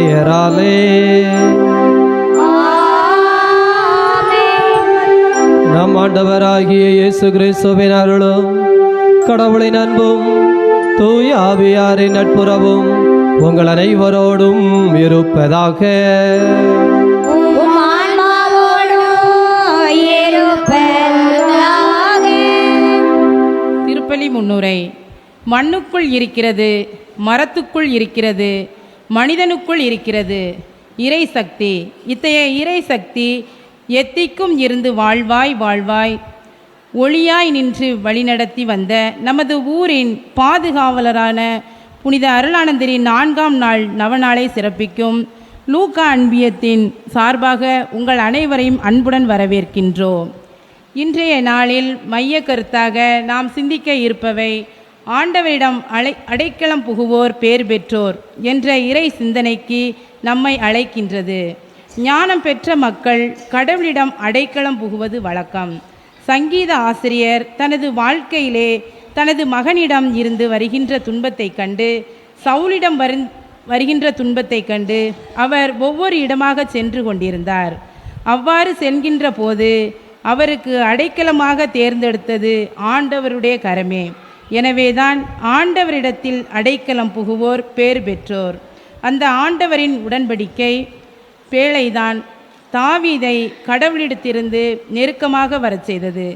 பெயராலே. நம் ஆண்டவராகிய இயேசு கிறிஸ்துவின் அருளும் கடவுளின் அன்பும் தூய ஆவியாரின் நட்புறவும் உங்கள் அனைவரோடும் இருப்பதாக. திருப்பலி முன்னுரை. மண்ணுக்குள் இருக்கிறது, மரத்துக்குள் இருக்கிறது, மனிதனுக்குள் இருக்கிறது இறை சக்தி. இத்தகைய இறை சக்தி எத்திக்கும் இருந்து வாழ்வாய் வாழ்வாய் ஒளியாய் நின்று வழிநடத்தி வந்த நமது ஊரின் பாதுகாவலரான புனித அருளானந்தரின் 4ஆம் நாள் நவநாளை சிறப்பிக்கும் லூக்கா அன்பியத்தின் சார்பாக உங்கள் அனைவரையும் அன்புடன் வரவேற்கின்றோம். இன்றைய நாளில் மைய கருத்தாக நாம் சிந்திக்க இருப்பவை ஆண்டவரிடம் அடைக்கலம் புகுவோர் பேர் பெற்றோர் என்ற இறை சிந்தனைக்கு நம்மை அழைக்கின்றது. ஞானம் பெற்ற மக்கள் கடவுளிடம் அடைக்கலம் புகுவது வழக்கம். சங்கீத ஆசிரியர் தனது வாழ்க்கையிலே தனது மகனிடம் இருந்து வருகின்ற துன்பத்தை கண்டு, சவுலிடம் வருகின்ற துன்பத்தை கண்டு அவர் ஒவ்வொரு இடமாக சென்று கொண்டிருந்தார். அவ்வாறு செல்கின்ற போது அவருக்கு அடைக்கலமாக தேர்ந்தெடுத்தது ஆண்டவருடைய கரமே. எனவேதான் ஆண்டவரிடத்தில் அடைக்கலம் புகுவோர் பேர் பெற்றோர். அந்த ஆண்டவரின் உடன்படிக்கை பேழைதான் தாவீதை கடவுளிடத்திலிருந்து நெருக்கமாக வரச் செய்தது.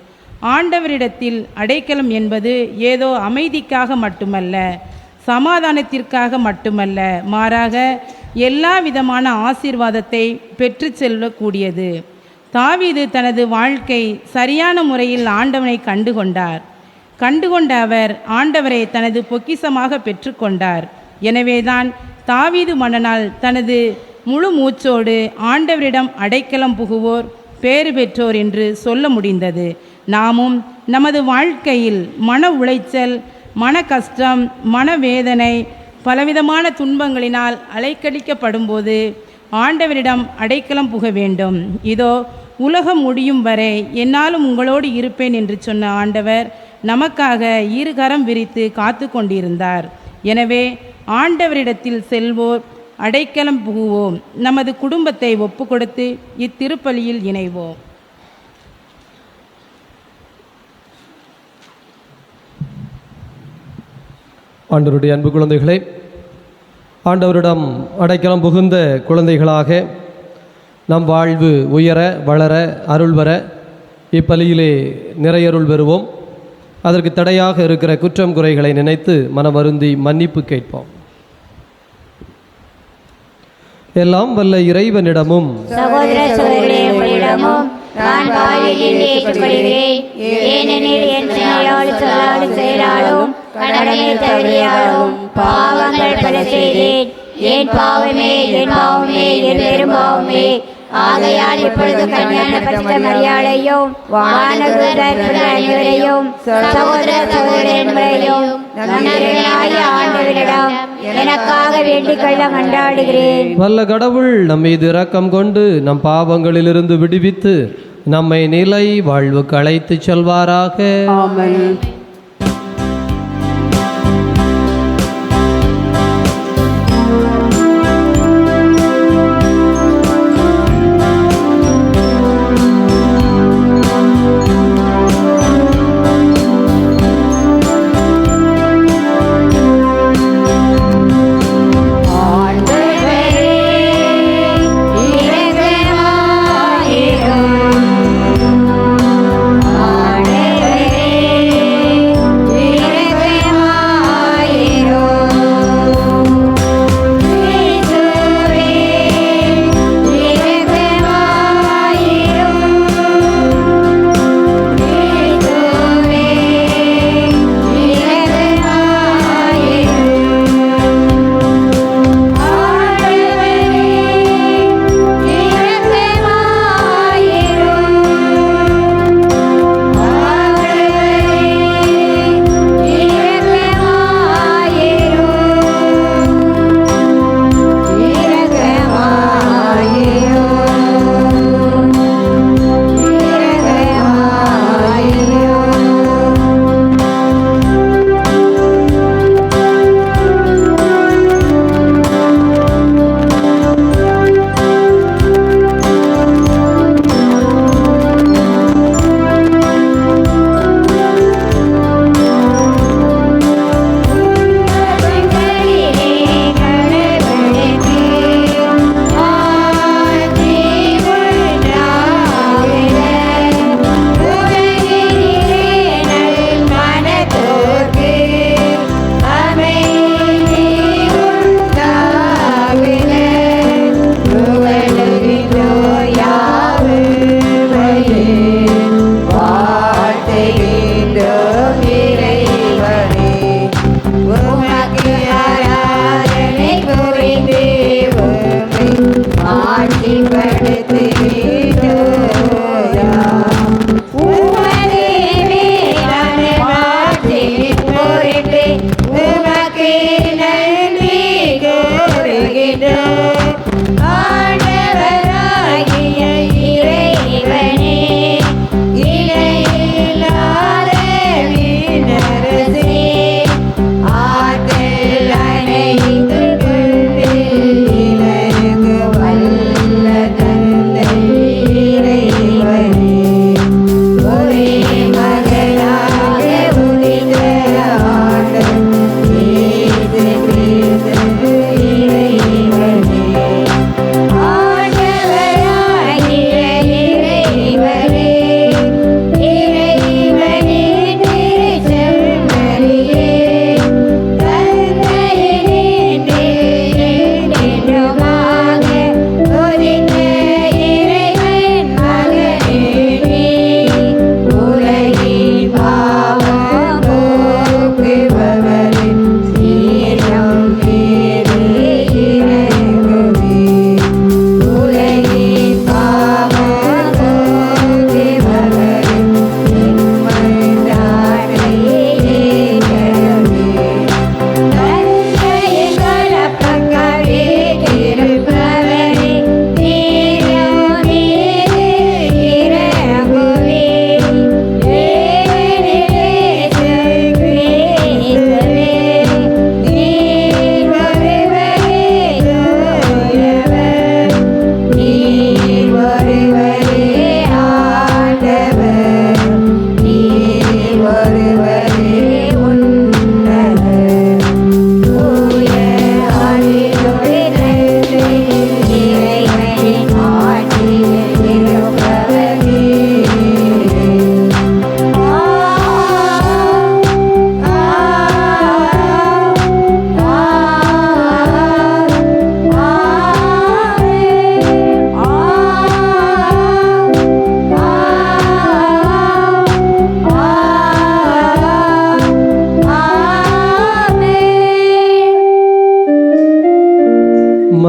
ஆண்டவரிடத்தில் அடைக்கலம் என்பது ஏதோ அமைதிக்காக மட்டுமல்ல, சமாதானத்திற்காக மட்டுமல்ல, மாறாக எல்லா விதமான ஆசீர்வாதத்தை பெற்று செல்லக்கூடியது. தாவீது தனது வாழ்க்கை சரியான முறையில் ஆண்டவனை கண்டுகொண்ட அவர் ஆண்டவரை தனது பொக்கிசமாக பெற்றுக்கொண்டார். எனவேதான் தாவீது மன்னனால் தனது முழு மூச்சோடு ஆண்டவரிடம் அடைக்கலம் புகுவோர் பேறு பெற்றோர் என்று சொல்ல முடிந்தது. நாமும் நமது வாழ்க்கையில் மன உளைச்சல், மன கஷ்டம், மனவேதனை, பலவிதமான துன்பங்களினால் அலைக்கழிக்கப்படும் போது ஆண்டவரிடம் அடைக்கலம் புக வேண்டும். இதோ உலகம் முடியும் வரை என்னாலும் உங்களோடு இருப்பேன் என்று சொன்ன ஆண்டவர் நமக்காக இருகரம் விரித்து காத்து கொண்டிருந்தார். எனவே ஆண்டவரிடத்தில் செல்வோர் அடைக்கலம் புகுவோம். நமது குடும்பத்தை ஒப்பு கொடுத்து இத்திருப்பலியில் இணைவோம். ஆண்டவருடைய அன்பு குழந்தைகளே, ஆண்டவரிடம் அடைக்கலம் புகுந்த குழந்தைகளாக நம் வாழ்வு உயர வளர அருள் வர இப்பலியிலே நிறையருள் பெறுவோம். அதற்கு தடையாக இருக்கிற குற்றம் குறைகளை நினைத்து மனமருந்தி மன்னிப்பு கேட்போம். எல்லாம் வல்ல இறைவனிடமும் சகோதர சகோதரிகளிடமும் நான் பாவியில் ஏற்றுக்கொள்கிறேன். ஏனெனில் என் சிந்தையாலும் சொல்லாலும் செயலாலும் கடமையை தவறியாலும் பாவங்கள் பல செய்தேன். என் பாவமே என் பாவமே என் பெரும் பாவமே. ஆகையால் இப்பொழுது கல்யாண பரிசுத்த மரியாதையும் வானதூதர் அனைவரையும் சகோதர சகோதரர்களையும் ஆண்டவரிடம் எனக்காக வேண்டிக் கொள்ள மன்றாடுகிறேன். வல்ல கடவுள் நம் மீது இரக்கம் கொண்டு நம் பாவங்களிலிருந்து விடுவித்து நம்மை நிலை வாழ்வுக்கு அழைத்து செல்வாராக. ஆமென். ஆண்டவரே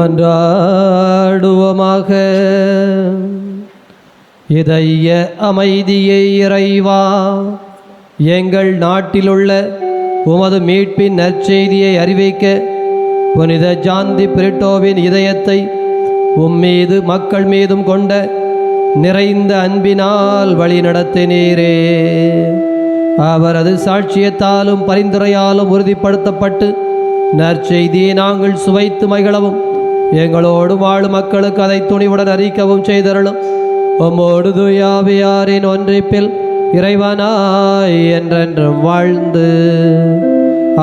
மன்றாடுவோமாக. இதய அமைதியை இறைவா, எங்கள் நாட்டிலுள்ள உமது மீட்பின் நற்செய்தியை அறிவிக்க புனித ஜாந்தி பிரிட்டோவின் இதயத்தை உம்மீது மக்கள் மீதும் கொண்ட நிறைந்த அன்பினால் வழி நடத்தினீரே. அவரது சாட்சியத்தாலும் பரிந்துரையாலும் உறுதிப்படுத்தப்பட்டு நற்செய்தியை நாங்கள் சுவைத்து மகிழவும் எங்களோடு வாழும் மக்களுக்கு அதை துணிவுடன் அறிவிக்கவும் செய்தருளும். உம்மோடு தூயாவியாரின் ஒன்றிப்பில் இறைவனாய் என்றென்றும் வாழ்ந்து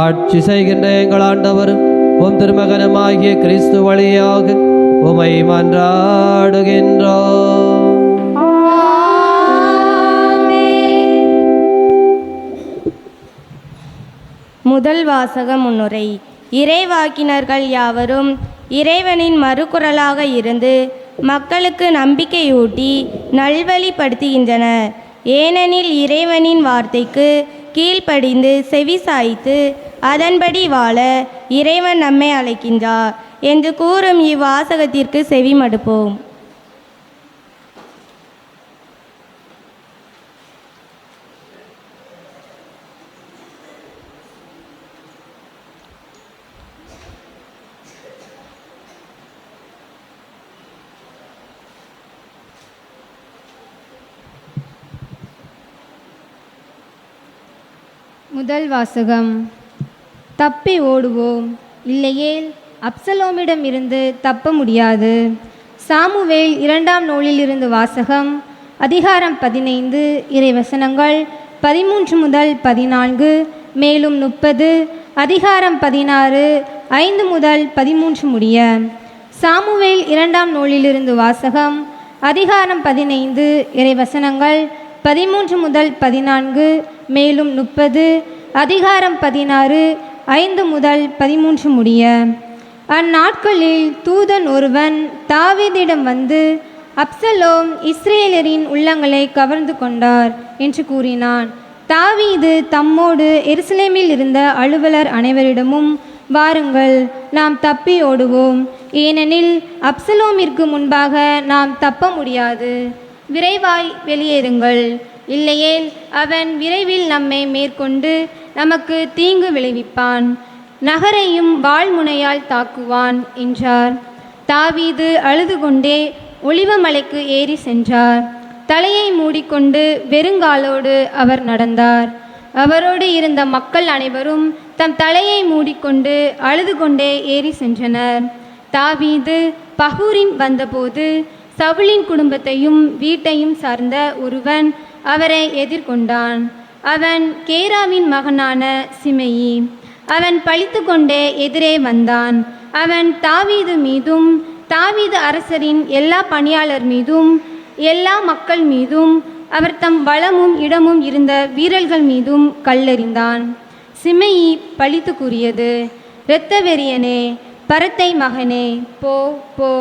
ஆட்சி செய்கின்ற எங்கள் ஆண்டவரும் உம் திருமகனுமாகிய கிறிஸ்து வழியாக உமை மன்றாடுகின்றோம். முதல் வாசக முன்னுரை. இறைவாக்கினர்கள் யாவரும் இறைவனின் மறுகுரலாக இருந்து மக்களுக்கு நம்பிக்கையூட்டி நல்வழிப்படுத்துகின்றனர். ஏனெனில் இறைவனின் வார்த்தைக்கு கீழ்ப்படிந்து செவிசாய்த்து அதன்படி வாழ இறைவன் நம்மை அழைக்கின்றார் என்று கூறும் இவ்வாசகத்திற்கு செவிமடுப்போம். முதல் வாசகம். தப்பி ஓடுவோம், இல்லையேல் அப்சலோமிடம் இருந்து தப்ப முடியாது. சாமுவேல் 2ஆம் நூலிலிருந்து வாசகம். அதிகாரம் 15, இறைவசனங்கள் 13 முதல் 14, மேலும் 30. அதிகாரம் 16, 5 முதல் 13 முடிய. சாமுவேல் 2ஆம் நூலிலிருந்து வாசகம். அதிகாரம் 15, இறைவசனங்கள் 13 முதல் 14, மேலும் 30. அதிகாரம் 16, 5 முதல் 13 முடிய. அந்நாட்களில் தூதன் ஒருவன் தாவீதிடம் வந்து, அப்சலோம் இஸ்ரேலரின் உள்ளங்களை கவர்ந்து கொண்டார் என்று கூறினான். தாவீது தம்மோடு எருசலேமில் இருந்த அலுவலர் அனைவரிடமும், வாருங்கள், நாம் தப்பி ஓடுவோம், ஏனெனில் அப்சலோமிற்கு முன்பாக நாம் தப்ப முடியாது. விரைவாய் வெளியேறுங்கள், இல்லையேல் அவன் விரைவில் நம்மை மேற்கொண்டு நமக்கு தீங்கு விளைவிப்பான், நகரையும் வாள்முனையால் தாக்குவான் என்றார். தாவீது அழுது கொண்டே ஒலிவமலைக்கு ஏறி சென்றார். தலையை மூடிக்கொண்டு வெறுங்காலோடு அவர் நடந்தார். அவரோடு இருந்த மக்கள் அனைவரும் தம் தலையை மூடிக்கொண்டு அழுது கொண்டே ஏறி சென்றனர். தாவீது பகூரின் வந்தபோது சவுலின் குடும்பத்தையும் வீட்டையும் சார்ந்த ஒருவன் அவரை எதிர்கொண்டான். அவன் கேராவின் மகனான சிமெயி. அவன் பழித்து கொண்டே எதிரே வந்தான். அவன் தாவீது மீதும் தாவீது அரசரின் எல்லா பணியாளர் மீதும் எல்லா மக்கள் மீதும் அவர் தம் வளமும் இடமும் இருந்த வீரர்கள் மீதும் கல்லெறிந்தான். சிமெயி பழித்து கூறியது, இரத்த வெறியனே, பரத்தை மகனே, போ போ,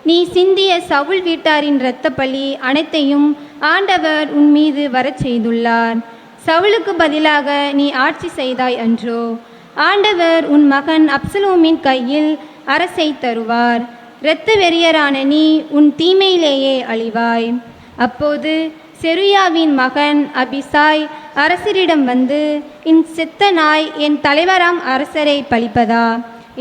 நீ சிந்திய சவுல் வீட்டாரின் இரத்த பழி அனைத்தையும் ஆண்டவர் உன் மீது வரச் செய்துள்ளார். சவுலுக்கு பதிலாக நீ ஆட்சி செய்தாய் அன்றோ? ஆண்டவர் உன் மகன் அப்சலோமின் கையில் அரசை தருவார். இரத்த வெறியரான நீ உன் தீமையிலேயே அழிவாய். அப்போது செருயாவின் மகன் அபிசாய் அரசரிடம் வந்து, என் செத்த நாய் என் தலைவராம் அரசரை பழிப்பதா?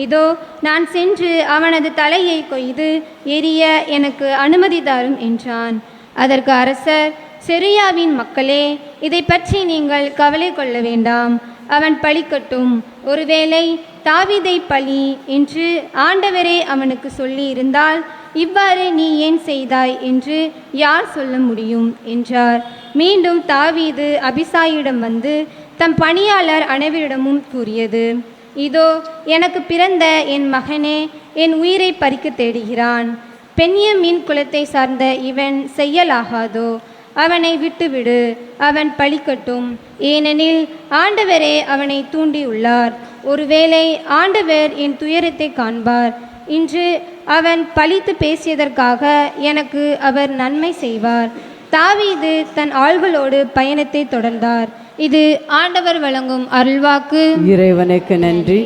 இதோ நான் சென்று அவனது தலையை கொய்து எரிய எனக்கு அனுமதி தரும் என்றான். அதற்கு அரசர், செருயாவின் மக்களே, இதை பற்றி நீங்கள் கவலை கொள்ள வேண்டாம், அவன் பழிக்கட்டும். ஒருவேளை தாவீதை பழி என்று ஆண்டவரே அவனுக்கு சொல்லி இருந்தால் இவ்வாறு நீ ஏன் செய்தாய் என்று யார் சொல்ல முடியும் என்றார். மீண்டும் தாவீது அபிசாயிடம் வந்து தம் பணியாளர் அனைவரிடமும் கூறியது, இதோ எனக்கு பிறந்த என் மகனே என் உயிரை பறிக்க தேடுகிறான். பென்யமீன் குலத்தை சார்ந்த இவன் செய்யலாகாதோ? அவனை விட்டுவிடு, அவன் பழிக்கட்டும், ஏனெனில் ஆண்டவரே அவனை தூண்டியுள்ளார். ஒருவேளை ஆண்டவர் என் துயரத்தை காண்பார். இன்று அவன் பழித்து பேசியதற்காக எனக்கு அவர் நன்மை செய்வார். தாவீது தன் ஆள்களோடு பயணத்தை தொடர்ந்தார். இது ஆண்டவர் வழங்கும் அருள்வாக்கு. இறைவனுக்கு நன்றி.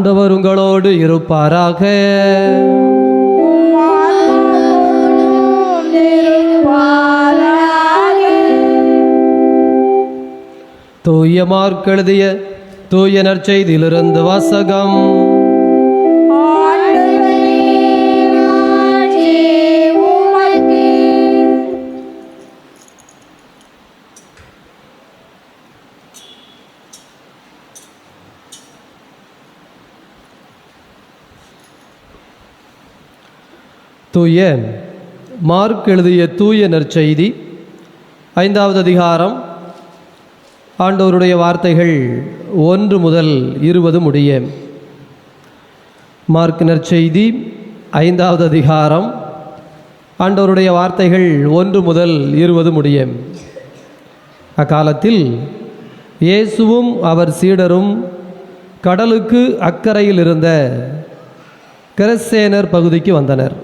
ஆண்டவர் உங்களோடு இருப்பாராக. தூய மார்க் எழுதிய தூய நற்செய்தியிலிருந்து வாசகம். தூய மார்க் எழுதிய தூய நற்செய்தி 5வது அதிகாரம். ஆண்டவருடைய வார்த்தைகள் 1 முதல் 20 முடிய. மார்க் நற்செய்தி 5வது அதிகாரம். ஆண்டவருடைய வார்த்தைகள் 1 முதல் 20 முடிய. அக்காலத்தில் இயேசுவும் அவர் சீடரும் கடலுக்கு அக்கறையில் இருந்த கெரசேனர் பகுதிக்கு வந்தனர்.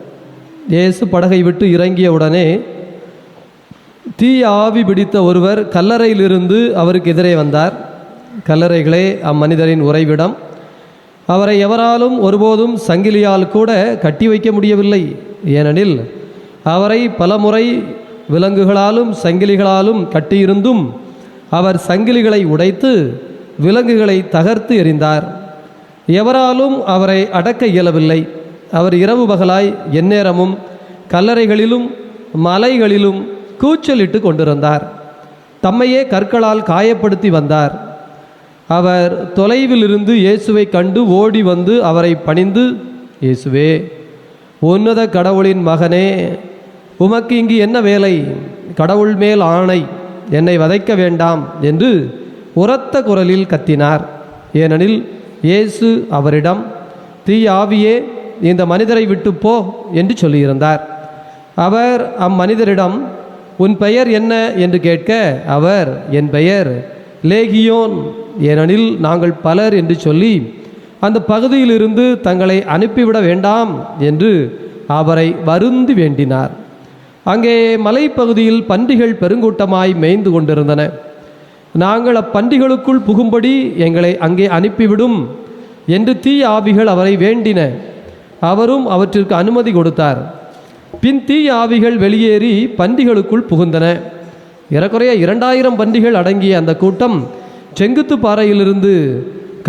இயேசு படகை விட்டு இறங்கிய உடனே தீய ஆவி பிடித்த ஒருவர் கல்லறையிலிருந்து அவருக்கு எதிரே வந்தார். கல்லறைகளே அம்மனிதரின் உறைவிடம். அவரை எவராலும் ஒருபோதும் சங்கிலியால் கூட கட்டி வைக்க முடியவில்லை. ஏனெனில் அவரை பலமுறை விலங்குகளாலும் சங்கிலிகளாலும் கட்டியிருந்தும் அவர் சங்கிலிகளை உடைத்து விலங்குகளை தகர்த்து எறிந்தார். எவராலும் அவரை அடக்க இயலவில்லை. அவர் இரவு பகலாய் எந்நேரமும் கல்லறைகளிலும் மலைகளிலும் கூச்சலிட்டு கொண்டிருந்தார். தம்மையே கற்களால் காயப்படுத்தி வந்தார். அவர் தொலைவில் இருந்து இயேசுவை கண்டு ஓடி வந்து அவரை பணிந்து, இயேசுவே, உன்னத கடவுளின் மகனே, உமக்கு இங்கு என்ன வேலை? கடவுள் மேல் ஆணை, என்னை வதைக்க வேண்டாம் என்று உரத்த குரலில் கத்தினார். ஏனெனில் இயேசு அவரிடம், தீய ஆவியே, இந்த மனிதரை விட்டு போ என்று சொல்லியிருந்தார். அவர் அம்மனிதரிடம், உன் பெயர் என்ன என்று கேட்க, அவர், என் பெயர் லேகியோன், ஏனெனில் நாங்கள் பலர் என்று சொல்லி அந்த பகுதியிலிருந்து தங்களை அனுப்பிவிட வேண்டாம் என்று அவரை வருந்தி வேண்டினார். அங்கே மலைப்பகுதியில் பன்றிகள் பெருங்கூட்டமாய் மேய்ந்து கொண்டிருந்தன. நாங்கள் அப்பன்றிகளுக்குள் புகும்படி எங்களை அங்கே அனுப்பிவிடும் என்று தீய ஆவிகள் அவரை வேண்டின. அவரும் அவற்றிற்கு அனுமதி கொடுத்தார். பின் தீய ஆவிகள் வெளியேறி பன்றிகளுக்குள் புகுந்தன. ஏறக்குறைய 2000 பன்றிகள் அடங்கிய அந்த கூட்டம் செங்குத்து பாறையிலிருந்து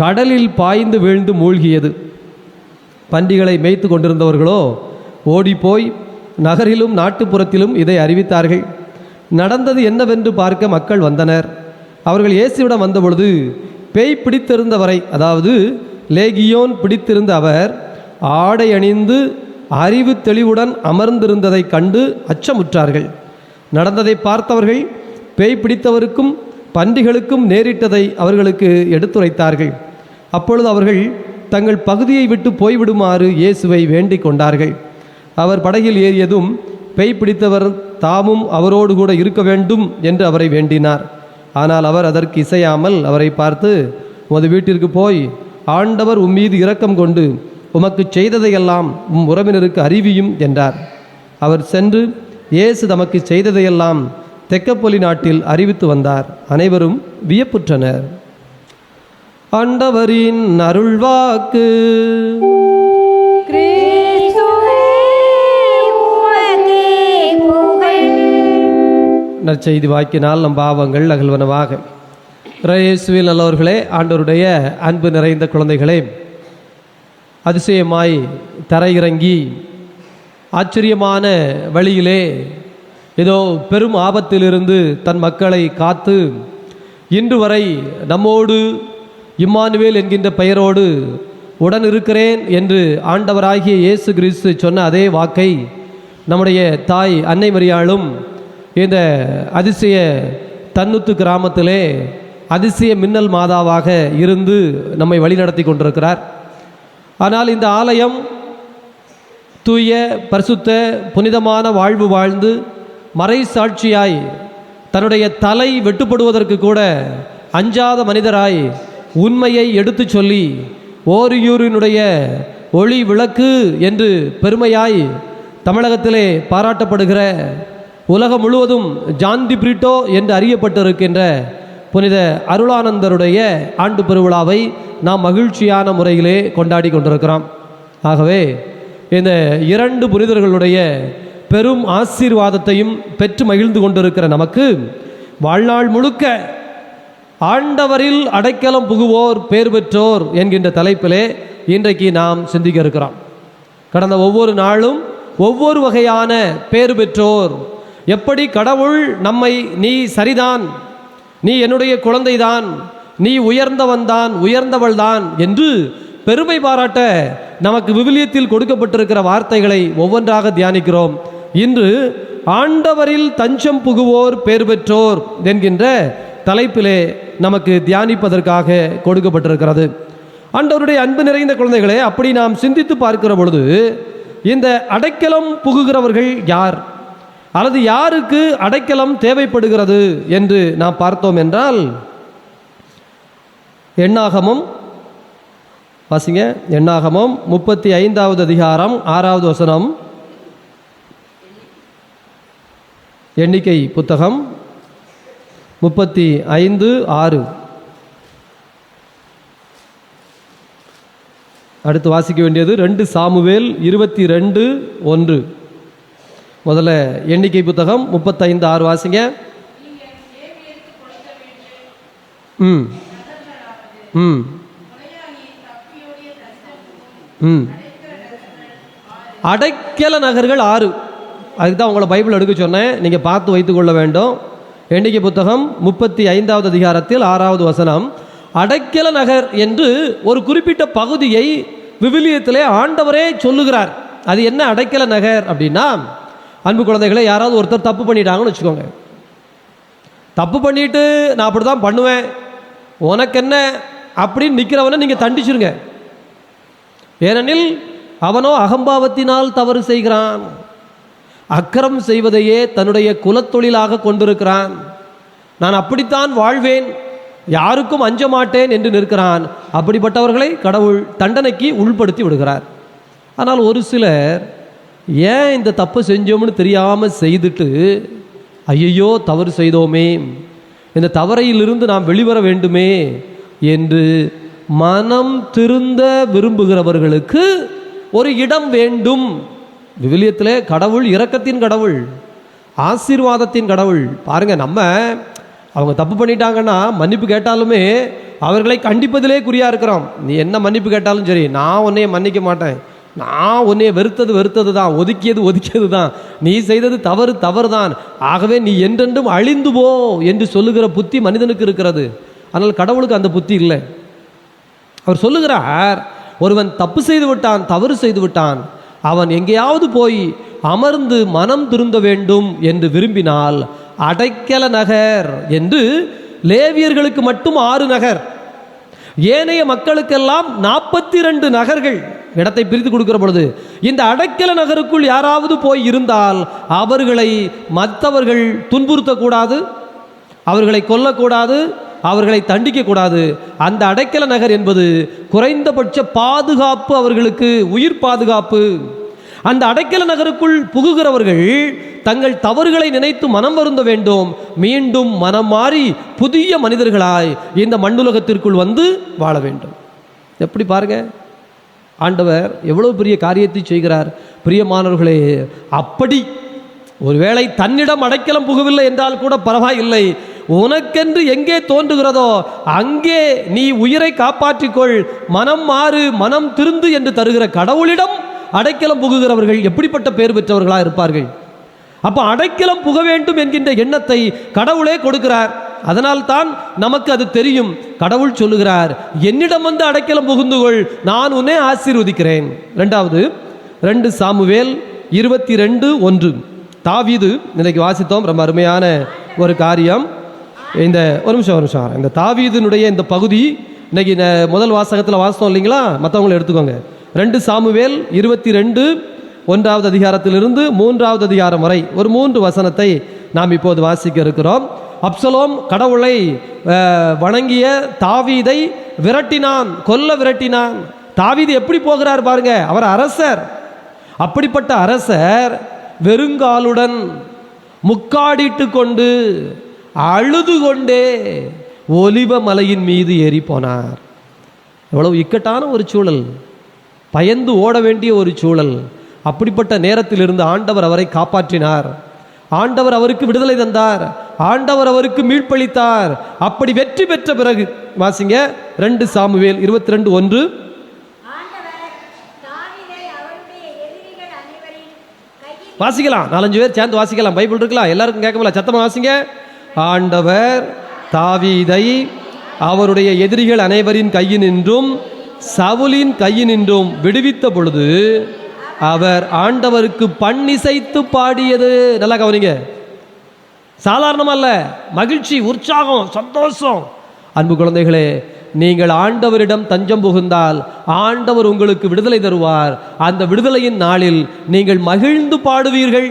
கடலில் பாய்ந்து வீழ்ந்து மூழ்கியது. பன்றிகளை மேய்த்து கொண்டிருந்தவர்களோ ஓடிப்போய் நகரிலும் நாட்டுப்புறத்திலும் இதை அறிவித்தார்கள். நடந்தது என்னவென்று பார்க்க மக்கள் வந்தனர். அவர்கள் இயேசுவிடம் வந்தபொழுது பேய் பிடித்திருந்தவரை, அதாவது லேகியோன் பிடித்திருந்த அவர் ஆடை அணிந்து அறிவு தெளிவுடன் அமர்ந்திருந்ததை கண்டு அச்சமுற்றார்கள். நடந்ததை பார்த்தவர்கள் பேய் பிடித்தவருக்கும் பன்றிகளுக்கும் நேரிட்டதை அவர்களுக்கு எடுத்துரைத்தார்கள். அப்பொழுது அவர்கள் தங்கள் பகுதியை விட்டு போய்விடுமாறு இயேசுவை வேண்டிக் கொண்டார்கள். அவர் படகில் ஏறியதும் பேய் பிடித்தவர் தாமும் அவரோடு கூட இருக்க வேண்டும் என்று அவரை வேண்டினார். ஆனால் அவர் அதற்கு இசையாமல் அவரை பார்த்து, உமது வீட்டிற்கு போய் ஆண்டவர் உம்மீது இரக்கம் கொண்டு உமக்கு செய்ததையெல்லாம் உம் உறவினருக்கு அறிவியும் என்றார். அவர் சென்று இயேசு தமக்கு செய்ததையெல்லாம் தெக்கப்பொலி நாட்டில் அறிவித்து வந்தார். அனைவரும் வியப்புற்றனர். ஆண்டவரின் அருள்வாக்கு. நற்செய்தி வாக்கினால் நம் பாவங்கள் அகல்வனவாக. இயேசுவில் நல்லவர்களே, ஆண்டவருடைய அன்பு நிறைந்த குழந்தைகளே, அதிசயமாய் தரையிறங்கி ஆச்சரியமான வழியிலே ஏதோ பெரும் ஆபத்திலிருந்து தன் மக்களை காத்து இன்று வரை நம்மோடு இம்மானுவேல் என்கின்ற பெயரோடு உடன் இருக்கிறேன் என்று ஆண்டவராகிய இயேசு கிறிஸ்து சொன்ன அதே வாக்கை நம்முடைய தாய் அன்னை மரியாளும் இந்த அதிசய தன்னுத்து கிராமத்திலே அதிசய மின்னல் மாதாவாக இருந்து நம்மை வழிநடத்தி கொண்டிருக்கிறார். ஆனால் இந்த ஆலயம் தூய பரிசுத்த புனிதமான வாழ்வு வாழ்ந்து மறை சாட்சியாய் தன்னுடைய தலை வெட்டுப்படுவதற்கு கூட அஞ்சாத மனிதராய் உண்மையை எடுத்து சொல்லி ஓரியூரினுடைய ஒளி விளக்கு என்று பெருமையாய் தமிழகத்திலே பாராட்டப்படுகிற, உலகம் முழுவதும் ஜான் தி பிரிட்டோ என்று அறியப்பட்டிருக்கின்ற புனித அருளானந்தருடைய ஆண்டு பெருவிழாவை நாம் மகிழ்ச்சியான முறையிலே கொண்டாடி கொண்டிருக்கிறோம். ஆகவே இந்த இரண்டு புனிதர்களுடைய பெரும் ஆசீர்வாதத்தையும் பெற்று மகிழ்ந்து கொண்டிருக்கிற நமக்கு வாழ்நாள் முழுக்க ஆண்டவரில் அடைக்கலம் புகுவோர் பேர் பெற்றோர் என்கின்ற தலைப்பிலே இன்றைக்கு நாம் சிந்திக்க இருக்கிறோம். கடந்த ஒவ்வொரு நாளும் ஒவ்வொரு வகையான பேர் பெற்றோர், எப்படி கடவுள் நம்மை நீ சரிதான், நீ என்னுடைய குழந்தைதான், நீ உயர்ந்தவன்தான், உயர்ந்தவள்தான் என்று பெருமை பாராட்ட நமக்கு விவிலியத்தில் கொடுக்கப்பட்டிருக்கிற வார்த்தைகளை ஒவ்வொன்றாக தியானிக்கிறோம். இன்று ஆண்டவரில் தஞ்சம் புகுவோர் பேர் பெற்றோர் என்கின்ற தலைப்பிலே நமக்கு தியானிப்பதற்காக கொடுக்கப்பட்டிருக்கிறது. ஆண்டவருடைய அன்பு நிறைந்த குழந்தைகளே, அப்படி நாம் சிந்தித்து பார்க்கிற பொழுது இந்த அடைக்கலம் புகுகிறவர்கள் யார், அல்லது யாருக்கு அடைக்கலம் தேவைப்படுகிறது என்று நாம் பார்த்தோம் என்றால், எண்ணாகமம் வாசிங்க. எண்ணாகமம் 35வது அதிகாரம் 6வது வசனம். எண்ணிக்கை புத்தகம் 35:6. அடுத்து வாசிக்க வேண்டியது 2 சாமுவேல் 22:1. முதல்ல எண்ணிக்கை புத்தகம் 35:6 வாசிங்க. ம் ம் ம் அடைக்கல நகர்கள் 6. அதுக்கு தான் உங்களை பைபிள் எடுக்க சொன்னேன், நீங்கள் பார்த்து வைத்துக்கொள்ள வேண்டும். எண்ணிக்கை புத்தகம் 35வது அதிகாரத்தில் 6வது வசனம். அடைக்கல நகர் என்று ஒரு குறிப்பிட்ட பகுதியை விவிலியத்திலே ஆண்டவரே சொல்லுகிறார். அது என்ன அடைக்கல நகர் அப்படின்னா, அன்பு குழந்தைகளை, யாராவது ஒருத்தர் தப்பு பண்ணிட்டாங்கன்னு வச்சுக்கோங்க. தப்பு பண்ணிட்டு நான் அப்படி தான் பண்ணுவேன், உனக்கு என்ன அப்படின்னு நிற்கிறவனை நீங்கள் தண்டிச்சிருங்க. ஏனெனில் அவனோ அகம்பாவத்தினால் தவறு செய்கிறான், அக்கிரம் செய்வதையே தன்னுடைய குலத்தொழிலாக கொண்டிருக்கிறான், நான் அப்படித்தான் வாழ்வேன், யாருக்கும் அஞ்ச மாட்டேன் என்று நிற்கிறான். அப்படிப்பட்டவர்களை கடவுள் தண்டனைக்கு உள்படுத்தி விடுகிறார். ஆனால் ஒரு சிலர் ஏன் இந்த தப்பு செஞ்சோம்னு தெரியாமல் செய்துட்டு, ஐயையோ தவறு செய்தோமே, இந்த தவறையிலிருந்து நாம் வெளிவர வேண்டுமே என்று மனம் திருந்த விரும்புகிறவர்களுக்கு ஒரு இடம் வேண்டும். விவிலியத்திலே கடவுள் இரக்கத்தின் கடவுள், ஆசீர்வாதத்தின் கடவுள். பாருங்க, நம்ம அவங்க தப்பு பண்ணிட்டாங்கன்னா மன்னிப்பு கேட்டாலுமே அவர்களை கண்டிப்பதிலே குறியா இருக்கிறோம். நீ என்ன மன்னிப்பு கேட்டாலும் சரி, நான் உன்னைய மன்னிக்க மாட்டேன், நான் உன்னைய வெறுத்தது தான், ஒதுக்கியது தான், நீ செய்தது தவறு தான், ஆகவே நீ என்றென்றும் அழிந்து போ என்று சொல்லுகிற புத்தி மனிதனுக்கு இருக்கிறது. ஆனால் கடவுளுக்கு அந்த புத்தி இல்லை. அவர் சொல்லுகிறார், ஒருவன் தப்பு செய்து விட்டான், தவறு செய்து விட்டான், அவன் எங்கேயாவது போய் அமர்ந்து மனம் திருந்த வேண்டும் என்று விரும்பினால் அடைக்கல நகர் என்று லேவியர்களுக்கு மட்டும் 6 நகர், ஏனைய மக்களுக்கெல்லாம் 42 நகர்கள் இடத்தை பிரித்து கொடுக்கிற பொழுது, இந்த அடைக்கல நகருக்குள் யாராவது போய் இருந்தால் அவர்களை மற்றவர்கள் துன்புறுத்தக்கூடாது, அவர்களை கொல்லக்கூடாது, அவர்களை தண்டிக்கக்கூடாது. அந்த அடைக்கல நகர் என்பது குறைந்தபட்ச பாதுகாப்பு, அவர்களுக்கு உயிர் பாதுகாப்பு. அந்த அடைக்கல நகருக்குள் புகுகிறவர்கள் தங்கள் தவறுகளை நினைத்து மனம் வருந்த வேண்டும், மீண்டும் மனம் மாறி புதிய மனிதர்களாய் இந்த மண்ணுலகத்திற்குள் வந்து வாழ வேண்டும். எப்படி பாருங்க, ஆண்டவர் எவ்வளவு பெரிய காரியத்தை செய்கிறார். பிரியமானவர்களே, அப்படி ஒருவேளை தன்னிடம் அடைக்கலம் புகவில்லை என்றால் கூட பரவாயில்லை, உனக்கென்று எங்கே தோன்றுகிறதோ அங்கே நீ உயிரை காப்பாற்றிக்கொள், மனம் மாறு, மனம் திருந்து என்று தருகிற கடவுளிடம் அடைக்கலம் புகுகிறவர்கள் எப்படிப்பட்ட பேர் பெற்றவர்களாக இருப்பார்கள். அப்போ அடைக்கலம் புக வேண்டும் என்கின்ற எண்ணத்தை கடவுளே கொடுக்கிறார். அதனால் தான் நமக்கு அது தெரியும். கடவுள் சொல்லுகிறார், என்னிடம் வந்து அடைக்கலம் புகுந்துகொள், நான் உன்னை ஆசீர்வதிக்கிறேன். 2 சாமுவேல் 22:1. தாவீது இன்னைக்கு வாசித்தோம், ரொம்ப அருமையான ஒரு காரியம். இந்த ஒரு நிமிஷம் இந்த தாவீதினுடைய இந்த பகுதி இன்னைக்கு முதல் வாசகத்தில் வாசித்தோம் இல்லைங்களா, மற்றவங்களை எடுத்துக்கோங்க. 2 சாமுவேல் 22:1 அதிகாரத்திலிருந்து 3வது அதிகாரம் வரை ஒரு 3 வசனத்தை நாம் இப்போது வாசிக்க இருக்கிறோம். அப்சலோம் கடவுளை வணங்கிய தாவீதை விரட்டினான், கொல்ல விரட்டினான். தாவீது எப்படி போகிறார் பாருங்க, அவர் அரசர். அப்படிப்பட்ட அரசர் வெறுங்காலுடன் முக்காடிட்டு கொண்டு அழுது கொண்டே ஒலிவ மலையின் மீது ஏறி போனார். எவ்வளவு இக்கட்டான ஒரு சூழல், பயந்து ஓட வேண்டிய ஒரு சூழல். அப்படிப்பட்ட நேரத்திலிருந்து ஆண்டவர் அவரை காப்பாற்றினார். ஆண்டவர் அவருக்கு விடுதலை தந்தார். ஆண்டவர் அவருக்கு மீட்பளித்தார். அப்படி வெற்றி பெற்ற பிறகு வாசிங்க 2 சாமுவேல் 22:1. வாசிக்கலாம், 4-5 பேர் சேர்ந்து வாசிக்கலாம், பைபிள் இருக்கலாம், எல்லாருக்கும் கேட்கல, சத்தமா வாசிங்க. ஆண்டவர் தாவீதை அவருடைய எதிரிகள் அனைவரின் கையினின்றும் சவுலின் கையினின்றும் விடுவித்த பொழுது அவர் ஆண்டவருக்கு பண்ணிசைத்து பாடியது. நல்லா கவனிங்க, சாதாரணமல்ல, மகிழ்ச்சி, உற்சாகம், சந்தோஷம். அன்பு குழந்தைகளே, நீங்கள் ஆண்டவரிடம் தஞ்சம் புகுந்தால் ஆண்டவர் உங்களுக்கு விடுதலை தருவார். அந்த விடுதலையின் நாளில் நீங்கள் மகிழ்ந்து பாடுவீர்கள்.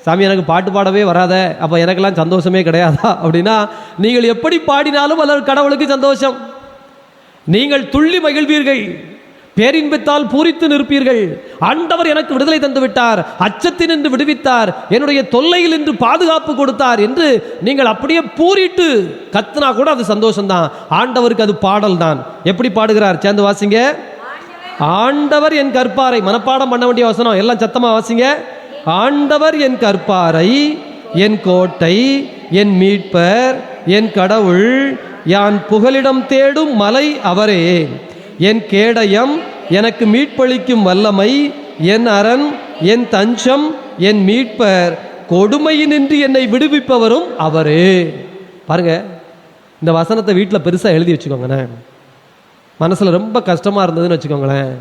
சாமி, எனக்கு பாட்டு பாடவே வராத, அப்போ எனக்கெல்லாம் சந்தோஷமே கிடையாதா அப்படின்னா, நீங்கள் எப்படி பாடினாலும் அது கடவுளுக்கு சந்தோஷம். நீங்கள் துள்ளி மகிழ்வீர்கள், பேரின்பத்தால் பூரித்து நிற்பீர்கள். ஆண்டவர் எனக்கு விடுதலை தந்து விட்டார், அச்சத்தினின்று விடுவித்தார், என்னுடைய தொல்லையில் இன்று பாதுகாப்பு கொடுத்தார் என்று நீங்கள் அப்படியே பூரிட்டு கத்துனா கூட அது சந்தோஷம்தான். ஆண்டவருக்கு அது பாடல் தான். எப்படி பாடுகிறார்? சேர்ந்து வாசிங்க. ஆண்டவர் என் கற்பாரை, மனப்பாடம் பண்ண வேண்டிய வசனம், எல்லாம் சத்தமா வாசிங்க. ஆண்டவர் என் கற்பாரை, என் கோட்டை, என் மீட்பர், என் கடவுள், யான் புகலிடம் தேடும் மலை அவரே, என் கேடயம், எனக்கு மீட்பளிக்கும் வல்லமை, என் அரண், என் தஞ்சம், என் மீட்பர், கொடுமையினின்று என்னை விடுவிப்பவரும் அவரே. பாருங்க, இந்த வசனத்தை வீட்டில் பெருசாக எழுதி வச்சுக்கோங்களேன். மனசில் ரொம்ப கஷ்டமாக இருந்ததுன்னு வச்சுக்கோங்களேன்,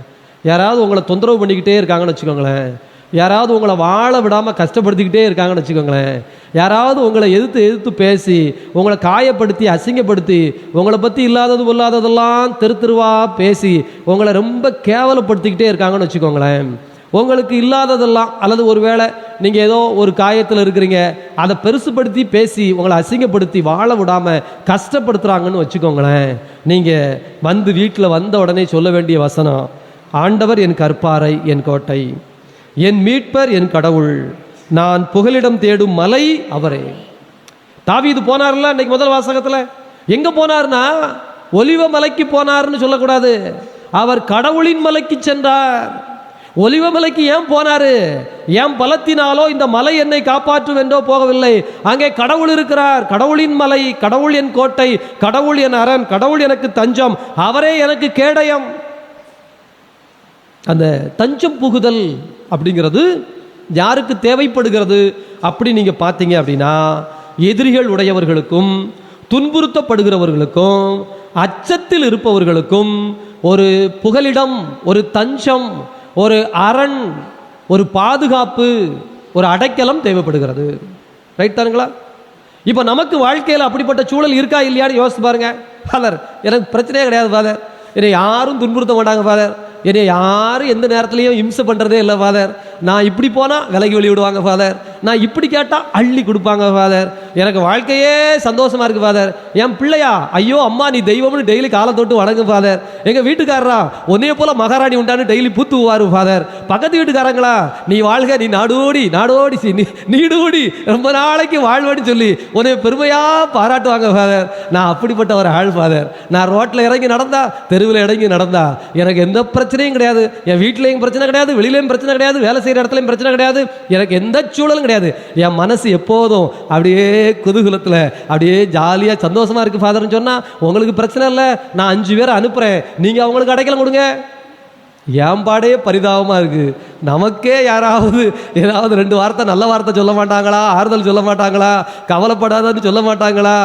யாராவது உங்களை தொந்தரவு பண்ணிக்கிட்டே இருக்காங்கன்னு வச்சுக்கோங்களேன், யாராவது உங்களை வாழ விடாமல் கஷ்டப்படுத்திக்கிட்டே இருக்காங்கன்னு வச்சுக்கோங்களேன், யாராவது உங்களை எதிர்த்து பேசி உங்களை காயப்படுத்தி அசிங்கப்படுத்தி உங்களை பற்றி இல்லாதது இல்லாததெல்லாம் தெருவா பேசி உங்களை ரொம்ப கேவலப்படுத்திக்கிட்டே இருக்காங்கன்னு வச்சுக்கோங்களேன், உங்களுக்கு இல்லாததெல்லாம், அல்லது ஒரு வேளை நீங்கள் ஏதோ ஒரு காயத்தில் இருக்கிறீங்க, அதை பெருசுப்படுத்தி பேசி உங்களை அசிங்கப்படுத்தி வாழ விடாமல் கஷ்டப்படுத்துகிறாங்கன்னு வச்சுக்கோங்களேன், நீங்கள் வந்து வீட்டில் வந்த உடனே சொல்ல வேண்டிய வசனம், ஆண்டவர் என் கற்பாரை, என் கோட்டை, என் மீட்பர், என் கடவுள், நான் புகலிடம் தேடும் மலை அவரே. தாவீது போனார்ல இன்னைக்கு முதல் வாசகத்தில், எங்க போனார்னா ஒலிவ மலைக்கு போனார்னு சொல்லக்கூடாது, அவர் கடவுளின் மலைக்கு சென்றார். ஒலிவ மலைக்கு ஏன் போனாரு? ஏன் பலத்தினாலோ இந்த மலை என்னை காப்பாற்றும் என்றோ போகவில்லை. அங்கே கடவுள் இருக்கிறார். கடவுளின் மலை, கடவுள் என் கோட்டை, கடவுள் என் அரண், கடவுள் எனக்கு தஞ்சம், அவரே எனக்கு கேடயம். அந்த தஞ்சம் புகுதல் அப்படிங்கிறது யாருக்கு தேவைப்படுகிறது அப்படி நீங்கள் பார்த்தீங்க அப்படின்னா, எதிரிகள் உடையவர்களுக்கும் துன்புறுத்தப்படுகிறவர்களுக்கும் அச்சத்தில் இருப்பவர்களுக்கும் ஒரு புகலிடம், ஒரு தஞ்சம், ஒரு அரண், ஒரு பாதுகாப்பு, ஒரு அடைக்கலம் தேவைப்படுகிறது. ரைட் தானுங்களா? இப்போ நமக்கு வாழ்க்கையில் அப்படிப்பட்ட சூழல் இருக்கா இல்லையான்னு யோசிச்சு பாருங்க. ஃபாதர், எனக்கு பிரச்சனையே கிடையாது ஃபாதர், என்னை யாரும் துன்புறுத்த மாட்டாங்க ஃபாதர், என்னை யாரும் எந்த நேரத்துலையும் இம்சை பண்ணுறதே இல்லை ஃபாதர், நான் இப்படி போனால் விலகி வெளி விடுவாங்க ஃபாதர், நான் இப்படி கேட்டால் அள்ளி கொடுப்பாங்க ஃபாதர், எனக்கு வாழ்க்கையே சந்தோஷமாக இருக்குது ஃபாதர், என் பிள்ளையா ஐயோ அம்மா நீ தெய்வம்னு டெய்லி காலை தொட்டு வணங்கும் ஃபாதர், எங்கள் வீட்டுக்காரரா ஒன்னே போல் மகாராணி உண்டான்னு டெய்லி பூத்துவாரு ஃபாதர், பக்கத்து வீட்டுக்காரங்களா நீ வாழ்க, நீ நாடோடி நாடோடி நீடோடி ரொம்ப நாளைக்கு வாழ்வன்னு சொல்லி உன்னை பெருமையாக பாராட்டுவாங்க ஃபாதர். நான் அப்படிப்பட்ட ஒரு ஆள் ஃபாதர். நான் ரோட்டில் இறங்கி நடந்தா, தெருவில் இறங்கி நடந்தா எனக்கு எந்த பிரச்சனையும் கிடையாது, என் வீட்டிலையும் பிரச்சனை கிடையாது, வெளியிலையும் பிரச்சனை கிடையாது, வேலை செய்கிற இடத்துலையும் பிரச்சனை கிடையாது, எனக்கு எந்த சூழலும் கிடையாது. என் மனசு எப்போதும் அப்படியே குதூகலத்தில் அப்படியே ஜாலியாக சந்தோஷமா இருக்கு ஃபாதர்னு சொன்னால் உங்களுக்கு பிரச்சனை இல்லை. நான் 5 பேரை அனுப்புகிறேன், நீங்கள் அவங்களுக்கு அடைக்கலம் கொடுங்க. என் பாடே பரிதாபமாக இருக்குது. நமக்கே யாராவது ஏதாவது 2 வார்த்தை நல்ல வார்த்தை சொல்ல மாட்டாங்களா? ஆறுதல் சொல்ல மாட்டாங்களா? கவலைப்படாதன்னு சொல்ல மாட்டாங்களா?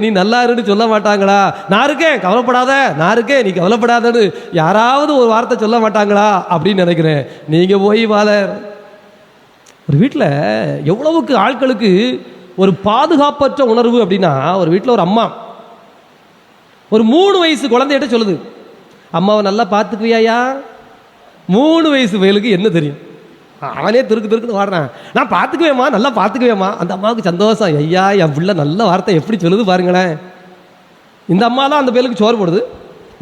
நீ நல்லா இருன்னு சொல்ல மாட்டாங்களா? நான் இருக்கேன் கவலைப்படாத, நான் இருக்கேன் நீ கவலைப்படாதன்னு யாராவது ஒரு வார்த்தை சொல்ல மாட்டாங்களா அப்படின்னு நினைக்கிறேன். நீங்கள் போய் ஃபாதர், ஒரு வீட்டில் எவ்வளவுக்கு ஆட்களுக்கு ஒரு பாதுகாப்பற்ற உணர்வு அப்படின்னா, ஒரு வீட்டில் ஒரு அம்மா ஒரு 3 வயசு குழந்தைகிட்ட சொல்லுது, அம்மாவை நல்லா பார்த்துக்குவியாயா? 3 வயசு வயலுக்கு என்ன தெரியும்? அவனே திருக்கு வாடுறான், நான் பார்த்துக்குவேம்மா, நல்லா பார்த்துக்குவேம்மா. அந்த அம்மாவுக்கு சந்தோஷம், ஐயா என் பிள்ளை நல்ல வார்த்தை எப்படி சொல்லுது பாருங்களேன். இந்த அம்மா தான் அந்த பேருக்கு சோறு போடுது,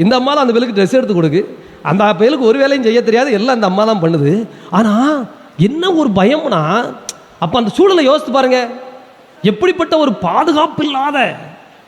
இந்த அம்மா தான் அந்த பேருக்கு ட்ரெஸ் எடுத்து கொடுக்கு, அந்த பேருக்கு ஒரு வேலையும் செய்ய தெரியாது, எல்லாம் அந்த அம்மா தான் பண்ணுது. ஆனால் என்ன ஒரு பயம்னா, அப்போ அந்த சூழலை யோசித்து பாருங்க, எப்படிப்பட்ட ஒரு பாதுகாப்பு இல்லாத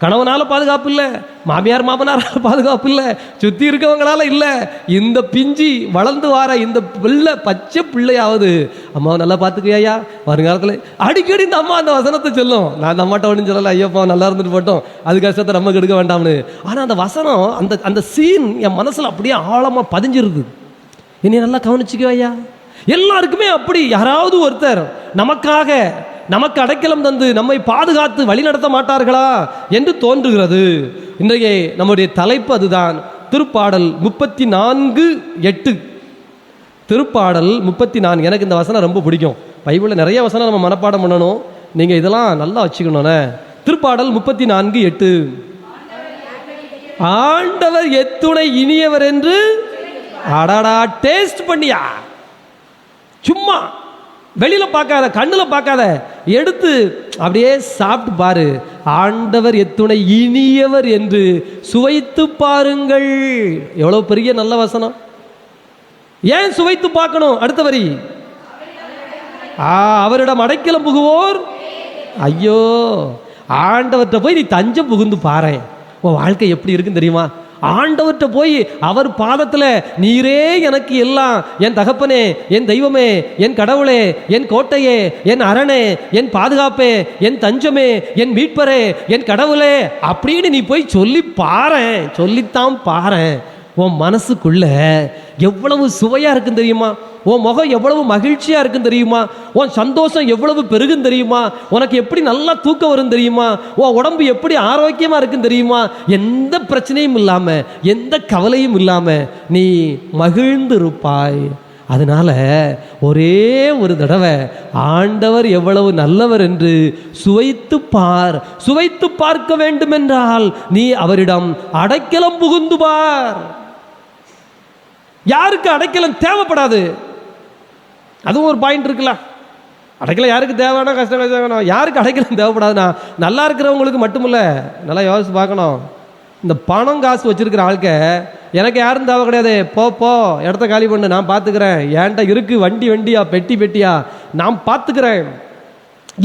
கணவனால பாதுகாப்பு இல்லை, மாமியார் மாமனாரால பாதுகாப்பு இல்லை, சுற்றி இருக்கவங்களால இல்லை. இந்த பிஞ்சி வளர்ந்து வார இந்த பிள்ளை, பச்சை பிள்ளையாவது அம்மாவை நல்லா பார்த்துக்கையா வருங்காலத்தில் அடிக்கடி இந்த அம்மா அந்த வசனத்தை சொல்லும். நான் அந்த அம்மாட்ட ஒன்றும் சொல்லலை, ஐயோப்பா நல்லா இருந்துட்டு போட்டோம், அது கஷ்டத்தை நம்ம கெடுக்க வேண்டாம்னு. ஆனால் அந்த வசனம், அந்த அந்த சீன் என் மனசில் அப்படியே ஆழமாக பதிஞ்சிருது. என்னை நல்லா கவனிச்சுக்கோயா. எல்லாருக்குமே அப்படி யாராவது ஒருத்தர் நமக்காக, நமக்கு அடைக்கலம் தந்து நம்மை பாதுகாத்து வழி நடத்த மாட்டார்களா என்று தோன்றுகிறது. இன்றைய நம்முடைய தலைப்பு அதுதான். திருப்பாடல் 34:8. திருப்பாடல் 34. எனக்கு இந்த வசனம் ரொம்ப பிடிக்கும். பைபிளில் நிறைய வசனம் நம்ம மனப்பாடம் பண்ணணும். நீங்கள் இதெல்லாம் நல்லா வச்சுக்கணும்னே. திருப்பாடல் 34:8. ஆண்டவர் எத்துணை இனியவர் என்று அடாடா டேஸ்ட் பண்ணியா, சும்மா வெளியில பார்க்காத, கண்ணுல பார்க்காத, எடுத்து அப்படியே சாப்பிட்டு பாரு. ஆண்டவர் எத்துணை இனியவர் என்று சுவைத்து பாருங்கள். எவ்வளவு பெரிய நல்ல வசனம். ஏன் சுவைத்து பார்க்கணும்? அடுத்த வரி, அவரிடம் அடைக்கலம் புகுவோர். ஐயோ, ஆண்டவர்கிட்ட போய் நீ தஞ்சம் புகுந்து பாரு, உன் வாழ்க்கை எப்படி இருக்குன்னு தெரியுமா? ஆண்டவர்கிட்ட போய் அவர் பாதத்தில் நீரே எனக்கு எல்லாம், என் தகப்பனே, என் தெய்வமே, என் கடவுளே, என் கோட்டையே, என் அரணே, என் பாதுகாப்பே, என் தஞ்சமே, என் மீட்பரே, என் கடவுளே அப்படின்னு நீ போய் சொல்லி பாரேன், சொல்லித்தான் பாரேன். உன் மனசுக்குள்ள எவ்வளவு சுவையா இருக்குன்னு தெரியுமா? உன் முகம் எவ்வளவு மகிழ்ச்சியா இருக்குன்னு தெரியுமா? உன் சந்தோஷம் எவ்வளவு பெருகுன்னு தெரியுமா? உனக்கு எப்படி நல்லா தூக்கம் வரும் தெரியுமா? உன் உடம்பு எப்படி ஆரோக்கியமா இருக்குன்னு தெரியுமா? எந்த பிரச்சனையும் இல்லாம, எந்த கவலையும் இல்லாம நீ மகிழ்ந்து இருப்பாய். அதனால ஒரே ஒரு தடவை ஆண்டவர் எவ்வளவு நல்லவர் என்று சுவைத்து பார். சுவைத்து பார்க்க வேண்டும் என்றால் நீ அவரிடம் அடைக்கலம் புகுந்து பார். யாருக்கு அடைக்கலம் தேவைப்படாது? அதுவும் ஒரு பாயிண்ட் இருக்குல்ல. அடைக்கலம் யாருக்கு தேவைன்னா, கஷ்டம் யாருக்கு அடைக்கலம் தேவைப்படாதுன்னா, நல்லா இருக்கிறவங்களுக்கு மட்டுமில்ல, நல்லா யோசிச்சு பார்க்கணும். இந்த பணம் காசு வச்சிருக்கிற ஆளுக்க எனக்கு யாரும் தேவை கிடையாது, போ இடத்த காலி பண்ணு, நான் பார்த்துக்கிறேன், என்கிட்ட இருக்கு வண்டி வண்டியா, பெட்டி பெட்டியா, நான் பார்த்துக்கிறேன்.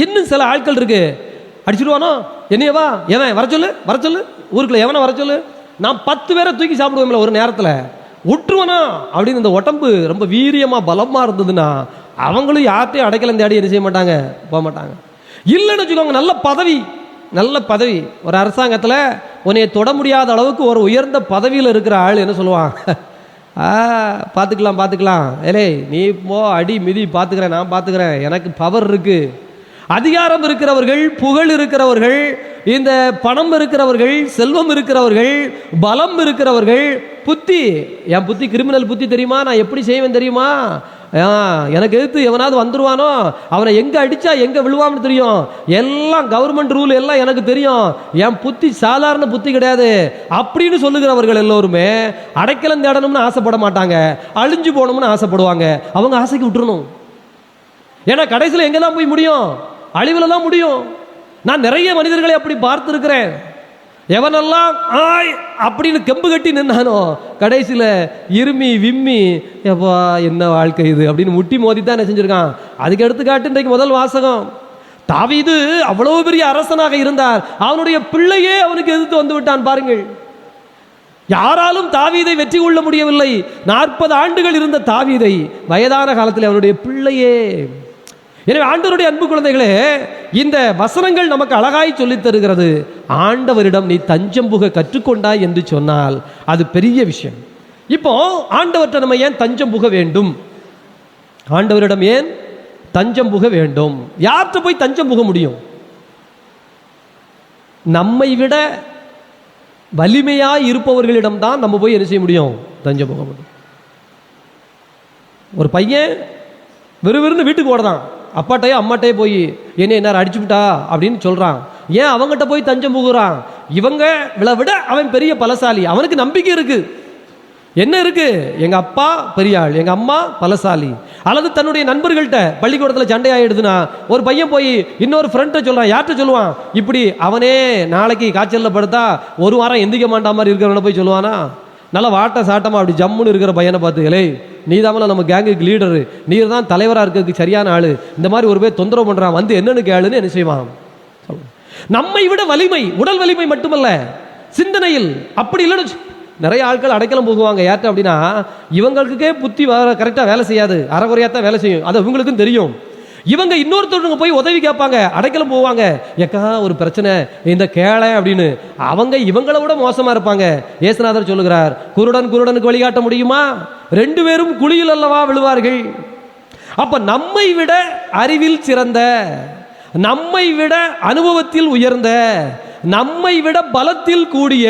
இன்னும் சில ஆட்கள் இருக்கு, அடிச்சிருவானோ என்னையவா, எவன் வர சொல்லு ஊருக்குள்ள எவனை வர சொல்லு, நான் 10 பேரை தூக்கி சாப்பிடுவேன்ல ஒரு நேரத்தில், விட்டுருவனா அப்படின்னு. இந்த உடம்பு ரொம்ப வீரியமா பலமா இருந்ததுன்னா அவங்களும் யார்ட்டையும் அடைக்கலம் தேடி என்ன செய்ய மாட்டாங்க, போக மாட்டாங்க. இல்லைன்னு வச்சுக்கோங்க, நல்ல பதவி ஒரு அரசாங்கத்தில் உன்னைய தொட முடியாத அளவுக்கு ஒரு உயர்ந்த பதவியில் இருக்கிற ஆள் என்ன சொல்லுவான், பார்த்துக்கலாம், ஏலே நீ போ, அடி மிதி பார்த்துக்கிறேன், நான் பார்த்துக்கிறேன், எனக்கு பவர் இருக்கு. அதிகாரம் இருக்கிறவர்கள், புகழ் இருக்கிறவர்கள், இந்த பணம் இருக்கிறவர்கள், செல்வம் இருக்கிறவர்கள், பலம் இருக்கிறவர்கள், புத்தி, என் புத்தி கிரிமினல் புத்தி தெரியுமா, நான் எப்படி செய்வேன் தெரியுமா, எனக்கு எதிர்த்து எவனாவது வந்துருவானோ அவனை எங்க அடிச்சா எங்க விழுவான்னு தெரியும், எல்லாம் கவர்மெண்ட் ரூல் எல்லாம் எனக்கு தெரியும், என் புத்தி சாதாரண புத்தி கிடையாது அப்படின்னு சொல்லுகிறவர்கள் எல்லோருமே அடைக்கலம் தேடணும்னு ஆசைப்பட மாட்டாங்க, அழிஞ்சு போகணும்னு ஆசைப்படுவாங்க. அவங்க ஆசைக்கு விட்டுறணும். ஏன்னா கடைசியில் எங்க தான் போய் முடியும், அழிவுல தான் முடியும். நான் நிறைய மனிதர்களை அப்படி பார்த்திருக்கிறேன். எவனெல்லாம் ஆய் அப்படின்னு கெம்பு கட்டி நின்னானோ கடைசியில் இருமி விம்மி, எப்பா என்ன வாழ்க்கை இது அப்படின்னு முட்டி மோதி தான் என்ன செஞ்சிருக்கான். அதுக்கு எடுத்துக்காட்டு இன்றைக்கு முதல் வாசகம். தாவீது அவ்வளவு பெரிய அரசனாக இருந்தார், அவனுடைய பிள்ளையே அவனுக்கு எதிர்த்து வந்து விட்டான் பாருங்கள். யாராலும் தாவீதை வெற்றி கொள்ள முடியவில்லை. 40 ஆண்டுகள் இருந்த தாவீதை வயதான காலத்தில் அவனுடைய பிள்ளையே. எனவே ஆண்டவருடைய அன்பு குழந்தைகளே, இந்த வசனங்கள் நமக்கு அழகாய் சொல்லித் தருகிறது. ஆண்டவரிடம் நீ தஞ்சம் புக கற்றுக்கொண்டாய் என்று சொன்னால் அது பெரிய விஷயம். இப்போ ஆண்டவர்கிட்ட நம்ம ஏன் தஞ்சம் புக வேண்டும்? ஆண்டவரிடம் ஏன் தஞ்சம் புக வேண்டும்? யார்கிட்ட போய் தஞ்சம் புக முடியும்? நம்மை விட வலிமையாய் இருப்பவர்களிடம் தான் நம்ம போய் என்ன செய்ய முடியும், தஞ்சம் புக முடியும். ஒரு பையன் விறுவிறுன்னு வீட்டுக்கு ஓடுறான், அப்பாட்டையோ அம்மாட்டையே போய் என்ன என்ன அடிச்சுவிட்டா அப்படின்னு சொல்றான். ஏன் அவங்ககிட்ட போய் தஞ்சம் புகுறான்? இவங்க விட அவன் பெரிய பலசாலி, அவனுக்கு நம்பிக்கை இருக்கு. என்ன இருக்கு? எங்க அப்பா பெரிய ஆள், எங்க அம்மா பலசாலி. அல்லது தன்னுடைய நண்பர்கள்ட்ட பள்ளிக்கூடத்தில் சண்டை ஆயிடுதுன்னா ஒரு பையன் போய் இன்னொரு ஃப்ரெண்ட்டை சொல்றான். யார்கிட்ட சொல்லுவான்? இப்படி அவனே நாளைக்கு காய்ச்சலில் படுத்தா 1 வாரம் எந்திக்க மாட்டா மாதிரி இருக்கிறவனை போய் சொல்லுவானா? நல்லா வாட்ட சாட்டமா அப்படி ஜம்முன்னு இருக்கிற பையனை பார்த்துங்களே, நீ தான் நம்ம கேங்குக்கு லீடரு, நீர் தான் தலைவராக இருக்கிறதுக்கு சரியான ஆளு, இந்த மாதிரி ஒரு பேர் தொந்தரவு பண்றான், வந்து என்னன்னு கேளுன்னு என்ன செய்வான். நம்மை விட வலிமை, உடல் வலிமை மட்டுமல்ல, சிந்தனையில். அப்படி இல்லைன்னு நிறைய ஆட்கள் அடைக்கலம் போகுவாங்க. யார்கிட்ட அப்படின்னா, இவங்களுக்கே புத்தி கரெக்டாக வேலை செய்யாது, அறகுறையாத்தான் வேலை செய்யும், அது இவங்களுக்கும் தெரியும். இவங்க இன்னொருத்தவங்க போய் உதவி கேட்பாங்க, அடைக்கலம் போவாங்க. ஏக்கா ஒரு பிரச்சனை, இந்த கேளை அப்படின்னு. அவங்க இவங்களை விட மோசமா இருப்பாங்க. இயேசுநாதர் சொல்லுகிறார், குருடன் குருடனுக்கு வழிகாட்ட முடியுமா? 2 பேரும் குழியில் அல்லவா விழுவார்கள். அப்ப நம்மை விட அறிவில் சிறந்த, நம்மை விட அனுபவத்தில் உயர்ந்த, நம்மை விட பலத்தில் கூடிய,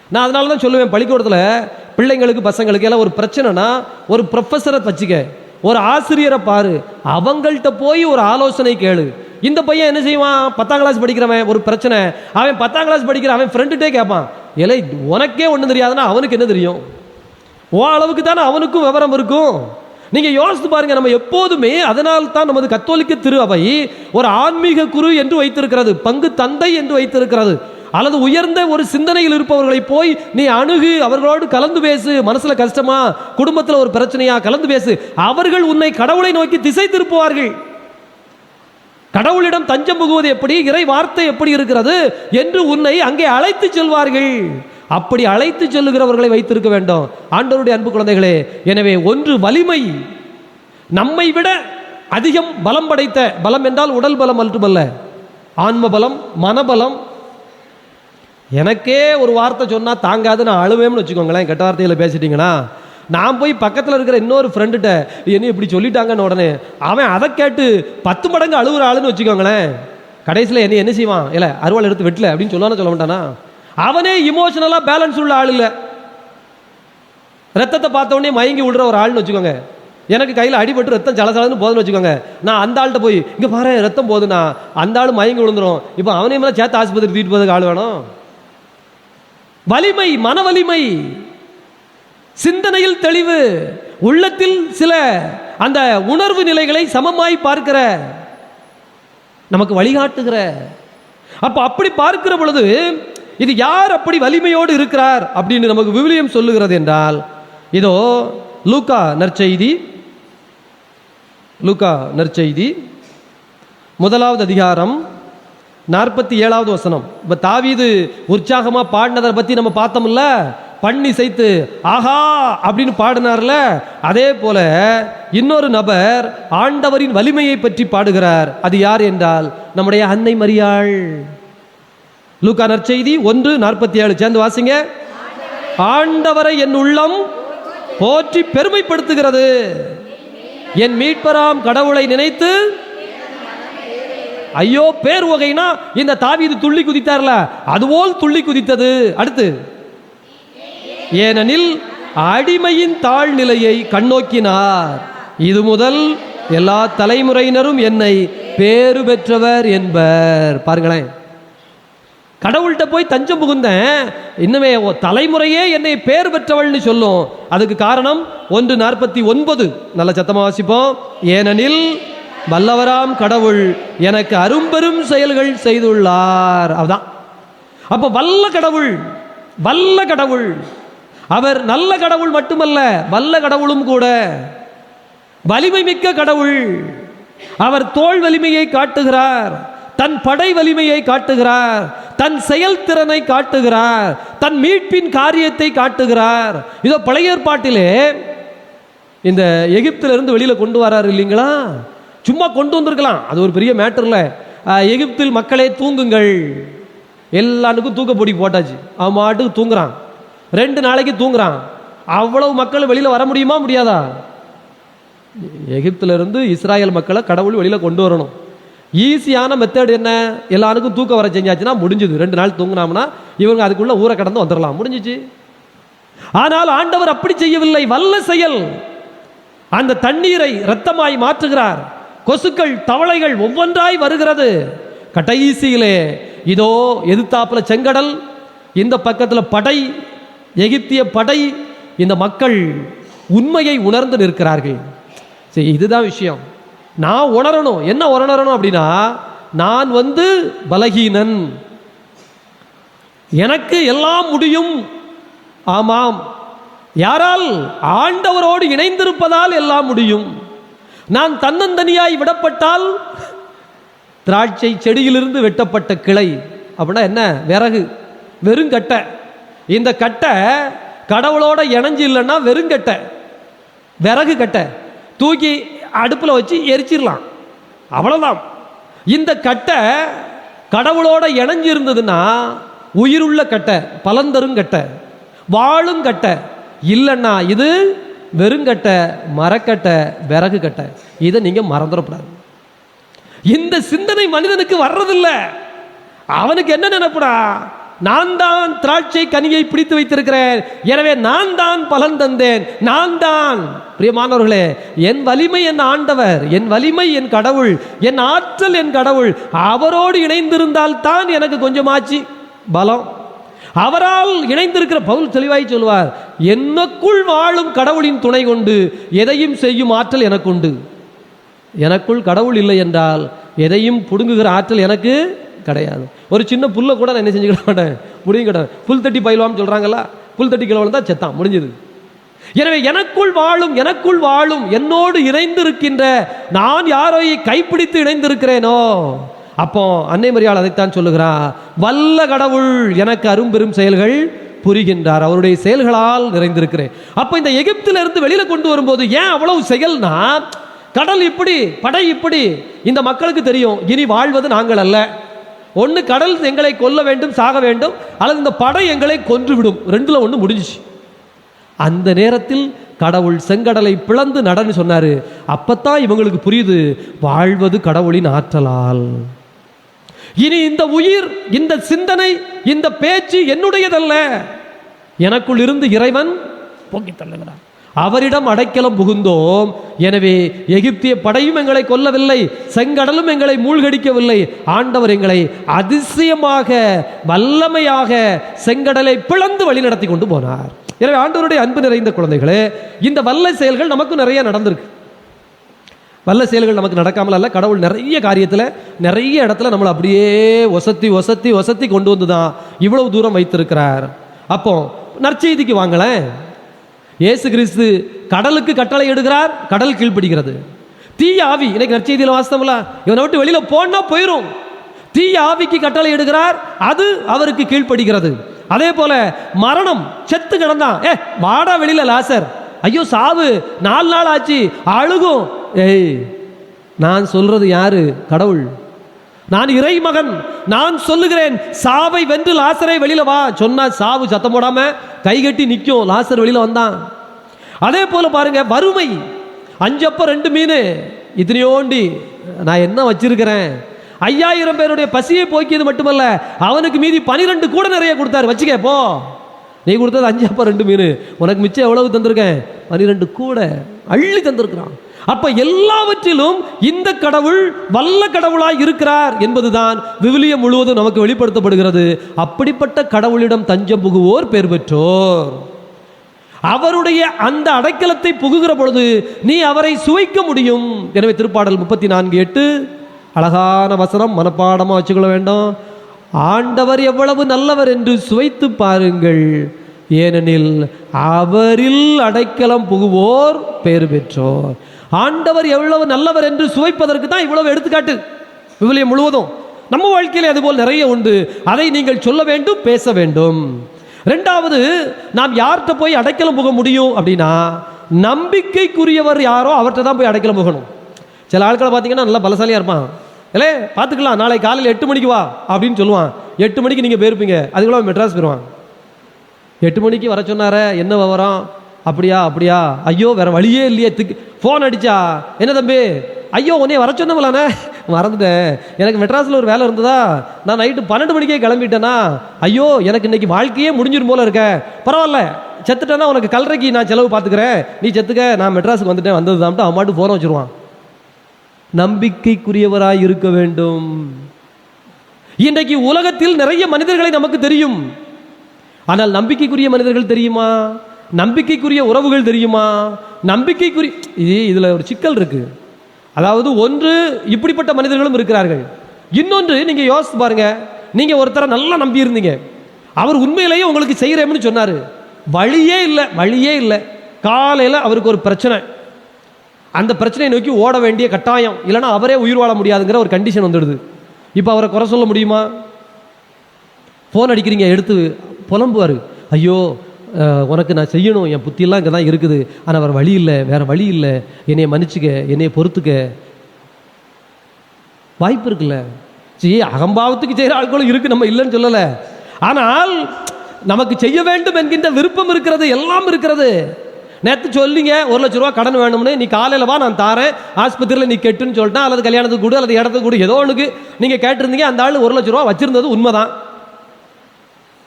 நான் அதனால தான் சொல்லுவேன், பள்ளிக்கூடத்தில் பிள்ளைங்களுக்கு பசங்களுக்கு எல்லாம் ஒரு பிரச்சனைனா ஒரு ப்ரொஃபஸரை வச்சுக்க, ஒரு ஆசிரியரை பாரு, அவங்கள்ட்ட போய் ஒரு ஆலோசனை கேளு. இந்த பையன் என்ன செய்வான், 10ஆம் கிளாஸ் படிக்கிறவன், ஒரு பிரச்சனை, அவன் 10ஆம் கிளாஸ் படிக்கிற அவன் ஃப்ரெண்டுகிட்டே கேட்பான், இல்லை உனக்கே ஒன்றும் தெரியாதுன்னா அவனுக்கு என்ன தெரியும்? ஓ அளவுக்கு தானே அவனுக்கும் விவரம் இருக்கும். நீங்க யோசித்து பாருங்க, நம்ம எப்போதுமே, அதனால் தான் நமது கத்தோலிக்க திரு அவை ஒரு ஆன்மீக குரு என்று வைத்திருக்கிறது, பங்கு தந்தை என்று வைத்திருக்கிறது. அல்லது உயர்ந்த ஒரு சிந்தனையில் இருப்பவர்களை போய் நீ அணுகு, அவர்களோடு கலந்து பேசு, மனசுல கஷ்டமா, குடும்பத்தில் ஒரு பிரச்சனையா, கலந்து பேசு. அவர்கள் உன்னை கடவுளை நோக்கி திசை திருப்புவார்கள். கடவுளிடம் தஞ்சம் புகுவது எப்படி, இறை வார்த்தை எப்படி இருக்கிறது என்று உன்னை அங்கே அழைத்து செல்வார்கள். அப்படி அழைத்து செல்லுகிறவர்களை வைத்திருக்க வேண்டும் ஆண்டவருடைய அன்பு குழந்தைகளே. எனவே ஒன்று வலிமை, நம்மை விட அதிகம் பலம் படைத்த, பலம் என்றால் உடல் பலம் மட்டுமல்ல, ஆன்ம பலம், மனபலம். எனக்கே ஒரு வார்த்தை சொன்னா தாங்காது, நான் அழுவேன்னு வச்சுக்கோங்களேன். கெட்ட வார்த்தையில் பேசிட்டீங்கன்னா, நான் போய் பக்கத்தில் இருக்கிற இன்னொரு ஃப்ரெண்டுகிட்ட என்ன இப்படி சொல்லிட்டாங்கன்னு உடனே அவன் அதை கேட்டு 10 மடங்கு அழுகுற ஆளுன்னு வச்சுக்கோங்களேன். கடைசியில் என்ன செய்வான், இல்லை அருவாள் எடுத்து வெட்டல அப்படின்னு சொல்லுவானா சொல்ல மாட்டானா? அவனே இமோஷனலா பேலன்ஸ் உள்ள ஆள் இல்லை. ரத்தத்தை பார்த்த உடனே மயங்கி விடுற ஒரு ஆள்னு வச்சுக்கோங்க. எனக்கு கையில் அடிபட்டு ரத்தம் சலசலன்னு போதுன்னு வச்சுக்கோங்க, நான் அந்த ஆள்கிட்ட போய் இங்கே பாரு ரத்தம் போகுதுன்னா அந்த ஆள் மயங்கி விழுந்துடும். இப்போ அவனே மேலே சேர்த்து ஆஸ்பத்திரி தூக்கிட்டு போகிறதுக்கு ஆள் வேணும். வலிமை, மன வலிமை, சிந்தனையில் தெளிவு, உள்ளத்தில் சில அந்த உணர்வு நிலைகளை சமமாய் பார்க்கிற, நமக்கு வழிகாட்டுகிற. அப்ப அப்படி பார்க்கிற பொழுது இது யார் அப்படி வலிமையோடு இருக்கிறார் அப்படின்னு நமக்கு விவிலியம் சொல்லுகிறது என்றால், இதோ லூக்கா நற்செய்தி, லூக்கா நற்செய்தி 1வது அதிகாரம் 47வது வசனம். இப்ப தாவீது உற்சாகமா பாடினதை பத்தி நம்ம பார்த்தோம்ல, பண்ணி செய்து ஆஹா அப்படின்னு பாடினார்ல, அதே போல இன்னொரு நபர் ஆண்டவரின் வலிமையை பற்றி பாடுகிறார். அது யார் என்றால் நம்முடைய அன்னை மரியாள். லூக்கா நற்செய்தி 1:47 சேர்ந்து வாசிங்க. ஆண்டவரை என் உள்ளம் போற்றி பெருமைப்படுத்துகிறது, என் மீட்பராம் கடவுளை நினைத்து. ஐயோ, பேர் வகைனா இந்த தாவீது துள்ளி குதித்தார்ல, அதுபோல் துள்ளி குதித்தது. அடுத்து, ஏனெனில் அடிமையின் தாழ்நிலையை கண்ணோக்கினார், இது முதல் எல்லா தலைமுறையினரும் என்னை பேறு பெற்றவர் என்பர். பாருங்களேன், கடவுள்கிட்ட போய் தஞ்சம் புகுந்தேன், இன்னுமே தலைமுறையே என்னை பேர் பெற்றவள்னு சொல்லும். அதுக்கு காரணம் 1:49. நல்ல சத்தமா வாசிப்போம். ஏனெனில் வல்லவராம் கடவுள் எனக்கு அரும்பெரும் செயல்கள் செய்துள்ளார். அதுதான். அப்ப வல்ல கடவுள், வல்ல கடவுள், அவர் நல்ல கடவுள் மட்டுமல்ல, வல்ல கடவுளும் கூட, வலிமை மிக்க கடவுள். அவர் தோள் வலிமையை காட்டுகிறார், தன் படை வலிமையை காட்டுகிறார், தன் செயல்திறனை காட்டுகிறார், தன் மீட்பின் காரியத்தை காட்டுகிறார். இதோ பழைய ஏற்பாட்டிலே இந்த எகிப்திலிருந்து வெளியில கொண்டு வராரு இல்லைங்களா, சும்மா கொண்டு வந்திருக்கலாம், அது ஒரு பெரிய மேட்டர் இல்லை. எகிப்தில் மக்களே தூங்குங்கள், எல்லாருக்கும் தூக்க போட்டி போட்டாச்சு, அவன் மாட்டுக்கு தூங்குறான், 2 நாளைக்கு தூங்குறான். அவ்வளவு மக்கள் வெளியில வர முடியுமா, முடியாதா? எகிப்திலிருந்து இஸ்ராயல் மக்களை கடவுள் வெளியில கொண்டு வரணும். ஈஸியான மெத்தட் என்ன, எல்லாருக்கும் தூக்க வர செஞ்சாச்சுன்னா முடிஞ்சது. 2 நாள் தூங்கினோம்னா இவங்க அதுக்குள்ள ஊரை கடந்து வந்துடலாம், முடிஞ்சிச்சு. ஆனால் ஆண்டவர் அப்படி செய்யவில்லை, வல்ல செயல். அந்த தண்ணீரை இரத்தமாய் மாற்றுகிறார், கொசுக்கள் தவளைகள் ஒவ்வொன்றாய் வருகிறது. கடைசியிலே இதோ எதிர்த்தாப்புல செங்கடல், இந்த பக்கத்தில் படை, எகிப்திய படை. இந்த மக்கள் உண்மையை உணர்ந்து நிற்கிறார்கள். சரி, இதுதான் விஷயம். நான் உணரணும், என்ன உணரணும் அப்படின்னா, நான் பலகீனன், எனக்கு எல்லாம் முடியும். ஆமாம், யாரால்? ஆண்டவரோடு இணைந்திருப்பதால் எல்லாம் முடியும். நான் தன்னந்தனியாய் விடப்பட்டால் திராட்சை செடியிலிருந்து வெட்டப்பட்ட கிளை அப்படின்னா என்ன? விறகு, வெறுங்கட்டை. இந்த கட்டை கடவுளோட இணைஞ்சு இல்லைன்னா வெறுங்கட்டை, விறகு கட்டை, தூக்கி அடுப்பில் வச்சு எரிச்சிடலாம், அவ்வளோதான். இந்த கட்டை கடவுளோட இணைஞ்சு இருந்ததுன்னா உயிருள்ள கட்டை, பலந்தரும் கட்டை, வாழும் கட்டை. இல்லைன்னா இது வெறுங்கட்டை, மரக்கட்டை, விறகு கட்டை. இதை நீங்கள் மறந்துடக்கூடாது. இந்த சிந்தனை மனிதனுக்கு வர்றதில்லை. அவனுக்கு என்ன நினைப்புடா? நான் தான் திராட்சை கனியை பிடித்து வைத்திருக்கிறேன், எனவே நான் தான் பலன் தந்தேன், நான் தான். பிரியமானவர்களே, என் வலிமை என் ஆண்டவர், என் வலிமை என் கடவுள், என் ஆற்றல் என் கடவுள். அவரோடு இணைந்திருந்தால் தான் எனக்கு கொஞ்சமாச்சு பலம். அவரால் இணைந்திருக்கிற பவுல் தெளிவாய் சொல்வார், எனக்குள் வாழும் கடவுளின் துணை கொண்டு எதையும் செய்யும் ஆற்றல் எனக்கு உண்டு. எனக்குள் கடவுள் இல்லை என்றால் எதையும் புடுங்குகிற ஆற்றல் எனக்கு கிடையாது. ஒரு சின்ன புல்ல கூட நான் என்ன செஞ்சுக்கிட மாட்டேன், முடியும் கிடையாது. புல் தட்டி பயிலுவான்னு சொல்றாங்களா, புல் தட்டி கிழவன் தான் செத்தான், முடிஞ்சது. எனவே எனக்குள் வாழும், எனக்குள் வாழும், என்னோடு இணைந்திருக்கின்ற நான் யாரை கைப்பிடித்து இணைந்திருக்கிறேனோ, அப்போ அன்னை மரியாள் அதைத்தான் சொல்லுகிறார், வல்ல கடவுள் எனக்கு அரும்பெரும் செயல்கள் புரிகின்றார், அவருடைய செயல்களால் நிறைந்திருக்கிறேன். அப்போ இந்த எகிப்திலிருந்து வெளியில கொண்டு வரும்போது ஏன் அவ்வளவு செயல்னா, கடல் இப்படி, படை இப்படி, இந்த மக்களுக்கு தெரியும் இனி வாழ்வது நாங்கள் அல்ல. ஒன்று கடல் எங்களை கொல்ல வேண்டும், சாக வேண்டும், அல்லது இந்த படை எங்களை கொன்றுவிடும், ரெண்டுல ஒன்று முடிஞ்சிச்சு. அந்த நேரத்தில் கடவுள் செங்கடலை பிளந்து நடன்னு சொன்னாரு. அப்பத்தான் இவங்களுக்கு புரியுது, வாழ்வது கடவுளின் ஆற்றலால். இனி இந்த உயிர், இந்த சிந்தனை, இந்த பேச்சு என்னுடையதல்ல, எனக்குள் இருந்து இறைவன் போக்கி தள்ளுகிறார். அவரிடம் அடைக்கலம் புகுந்தோம். எனவே எகிப்திய படையும் எங்களை கொல்லவில்லை, செங்கடலும் எங்களை மூழ்கடிக்கவில்லை. ஆண்டவர் எங்களை அதிசயமாக, வல்லமையாக செங்கடலை பிளந்து வழி நடத்தி கொண்டு போனார். எனவே ஆண்டவருடைய அன்பு நிறைந்த குழந்தைகளே, இந்த வல்ல செயல்கள் நமக்கு நிறைய நடந்திருக்கு. வல்ல செயல்கள் நமக்கு நடக்காமல் அல்ல, கடவுள் நிறைய காரியத்தில், நிறைய இடத்துல நம்மளை அப்படியே ஒசத்தி ஒசத்தி ஒசத்தி கொண்டு வந்து தான் இவ்வளவு தூரம் வைத்திருக்கிறார். அப்போ நற்செய்திக்கு வாங்களேன். இயேசு கிறிஸ்து கடலுக்கு கட்டளை இடுகிறார், கடல் கீழ்ப்படுகிறது. தீய ஆவி, இன்னைக்கு நற்செய்தியில் வாஸ்தவங்களா, இவனை விட்டு வெளியில போனா போயிரும். தீய ஆவிக்கு கட்டளை இடுகிறார், அது அவருக்கு கீழ்ப்படுகிறது. அதே போல மரணம், செத்து கிடந்தான், வாடா வெளியில லாசர், ஐயோ சாவு, 4 நாள் ஆச்சு, அழுகும். ஏய், நான் சொல்றது யாரு? கடவுள். நான் இறை மகன், நான் சொல்லுகிறேன், சாவை வென்று லாசரை வெளியில வா சொன்னா சாவு சத்தம் போடாம கைகட்டி நிற்கும். லாசர் வெளியில வந்தான். அதே போல பாருங்க, வறுமை, 5 அப்பம் 2 மீன், இத்தனையோண்டி நான் என்ன வச்சிருக்கிறேன். 5000 பேருடைய பசியை போக்கியது மட்டுமல்ல, அவனுக்கு மீதி 12 கூட நிறைய கொடுத்தாரு. வச்சுக்க போ, நீ கொடுத்தது 5 அப்பம் 2 மீன், உனக்கு மிச்சம் எவ்வளவு தந்திருக்கேன்? 12 கூட அள்ளி தந்திருக்கிறான். அப்ப எல்லாவற்றிலும் இந்த கடவுள் வல்ல கடவுளாய் இருக்கிறார் என்பதுதான் விவிலியம் முழுவதும் நமக்கு வெளிப்படுத்தப்படுகிறது. அப்படிப்பட்ட கடவுளிடம் தஞ்சம் புகுவோர் பேர் பெற்றோர். அவருடைய அந்த அடைக்கலத்தை புகுகிற பொழுது நீ அவரை சுவைக்க முடியும். எனவே திருப்பாடல் 34:8 அழகான வசனம், மனப்பாடமா வச்சுக்கொள்ள வேண்டும். ஆண்டவர் எவ்வளவு நல்லவர் என்று சுவைத்து பாருங்கள், ஏனெனில் அவரில் அடைக்கலம் புகுவோர் பேர் பெற்றோர். ஆண்டவர் எவ்வளவு நல்லவர் என்று சுவைப்பதற்கு தான் இவ்வளவு எடுத்துக்காட்டு விவிலியம் முழுவதும். நம்ம வாழ்க்கையிலே அதுபோல் நிறைய உண்டு. அதை நீங்கள் சொல்ல வேண்டும், பேச வேண்டும். 2வது, நாம் யார்கிட்ட போய் அடைக்கலம் புக முடியும் அப்படின்னா, நம்பிக்கைக்குரியவர் யாரோ அவர்கிட்ட தான் போய் அடைக்கலம் புகணும். சில ஆட்களை பார்த்தீங்கன்னா நல்லா பலசாலியாக இருப்பான், இல்லை பார்த்துக்கலாம், நாளை காலையில் 8 மணிக்கு வா அப்படின்னு சொல்லுவான். 8 மணிக்கு நீங்கள் போயிருப்பீங்க, அதுக்குள்ள மெட்ராஸ் போயிடுவான். 8 மணிக்கு வர சொன்னார, என்ன விவரம்? அப்படியா அப்படியா, ஐயோ வேற வழியே இல்லையே. ஃபோன் அடிச்சா, என்ன தம்பி, ஐயோ உன்னைய வர சொன்னவங்களானே, மறந்துட்டேன், எனக்கு மெட்ராஸில் ஒரு வேலை இருந்ததா, நான் நைட்டு 12 மணிக்கே கிளம்பிட்டேனா, ஐயோ எனக்கு இன்னைக்கு வாழ்க்கையே முடிஞ்சிடும் போல இருக்க, பரவாயில்ல செத்துட்டேன்னா உனக்கு கல்லறைக்கு நான் செலவு பார்த்துக்கிறேன், நீ செத்துக்க, நான் மெட்ராஸுக்கு வந்துட்டேன், வந்தது தான் அவன் மாட்டு ஃபோனை வச்சுருவான். நம்பிக்கைக்குரியவராய் இருக்க வேண்டும். இன்றைக்கு உலகத்தில் நிறைய மனிதர்களை நமக்கு தெரியும், ஆனால் நம்பிக்கைக்குரிய மனிதர்கள் தெரியுமா? நம்பிக்கைக்குரிய உறவுகள் தெரியுமா? நம்பிக்கைக்குரிய இதுல ஒரு சிக்கல் இருக்கு. அதாவது ஒன்று, இப்படிப்பட்ட மனிதர்களும் இருக்கிறார்கள். இன்னொன்று, நீங்க யோசித்து பாருங்க, நீங்க ஒருத்தரை நல்லா நம்பி இருந்தீங்க, அவர் உண்மையிலேயே உங்களுக்கு செய்யறேன்னு சொன்னாரு, வழியே இல்லை, காலையில அவருக்கு ஒரு பிரச்சனை, அந்த பிரச்சனையை நோக்கி ஓட வேண்டிய கட்டாயம், இல்லைன்னா அவரே உயிர் வாழ முடியாதுங்கிற ஒரு கண்டிஷன் வந்துடுது. இப்போ அவரை குறை சொல்ல முடியுமா? ஃபோன் அடிக்கிறீங்க, எடுத்து புலம்புவார், ஐயோ உனக்கு நான் செய்யணும், என் புத்தியெல்லாம் இங்கே தான் இருக்குது, ஆனால் வேறு வழி இல்லை, வேறு வழி இல்லை, என்னைய மன்னிச்சுக்க, என்னைய பொறுத்துக்க. வாய்ப்பு இருக்குல்ல. சரி, அகம்பாவத்துக்கு செய்கிற ஆட்களும் இருக்குது, நம்ம இல்லைன்னு சொல்லலை. ஆனால் நமக்கு செய்ய வேண்டும் என்கின்ற விருப்பம் இருக்கிறது, எல்லாம் இருக்கிறது. நேற்று சொல்லிங்க 1 லட்ச ரூபா கடன் வேணும்னு, நீ காலையில் வா நான் தாரேன், ஆஸ்பத்திரியில் நீ கெட்டுன்னு சொல்லிட்டேன், அல்லது கல்யாணத்துக்கு கொடு அல்லது இடத்துக்கு கொடு, ஏதோ ஒன்றுக்கு நீங்கள் கேட்டிருந்தீங்க. அந்த ஆள் 1 லட்ச ரூபா வச்சிருந்தது உண்மைதான்.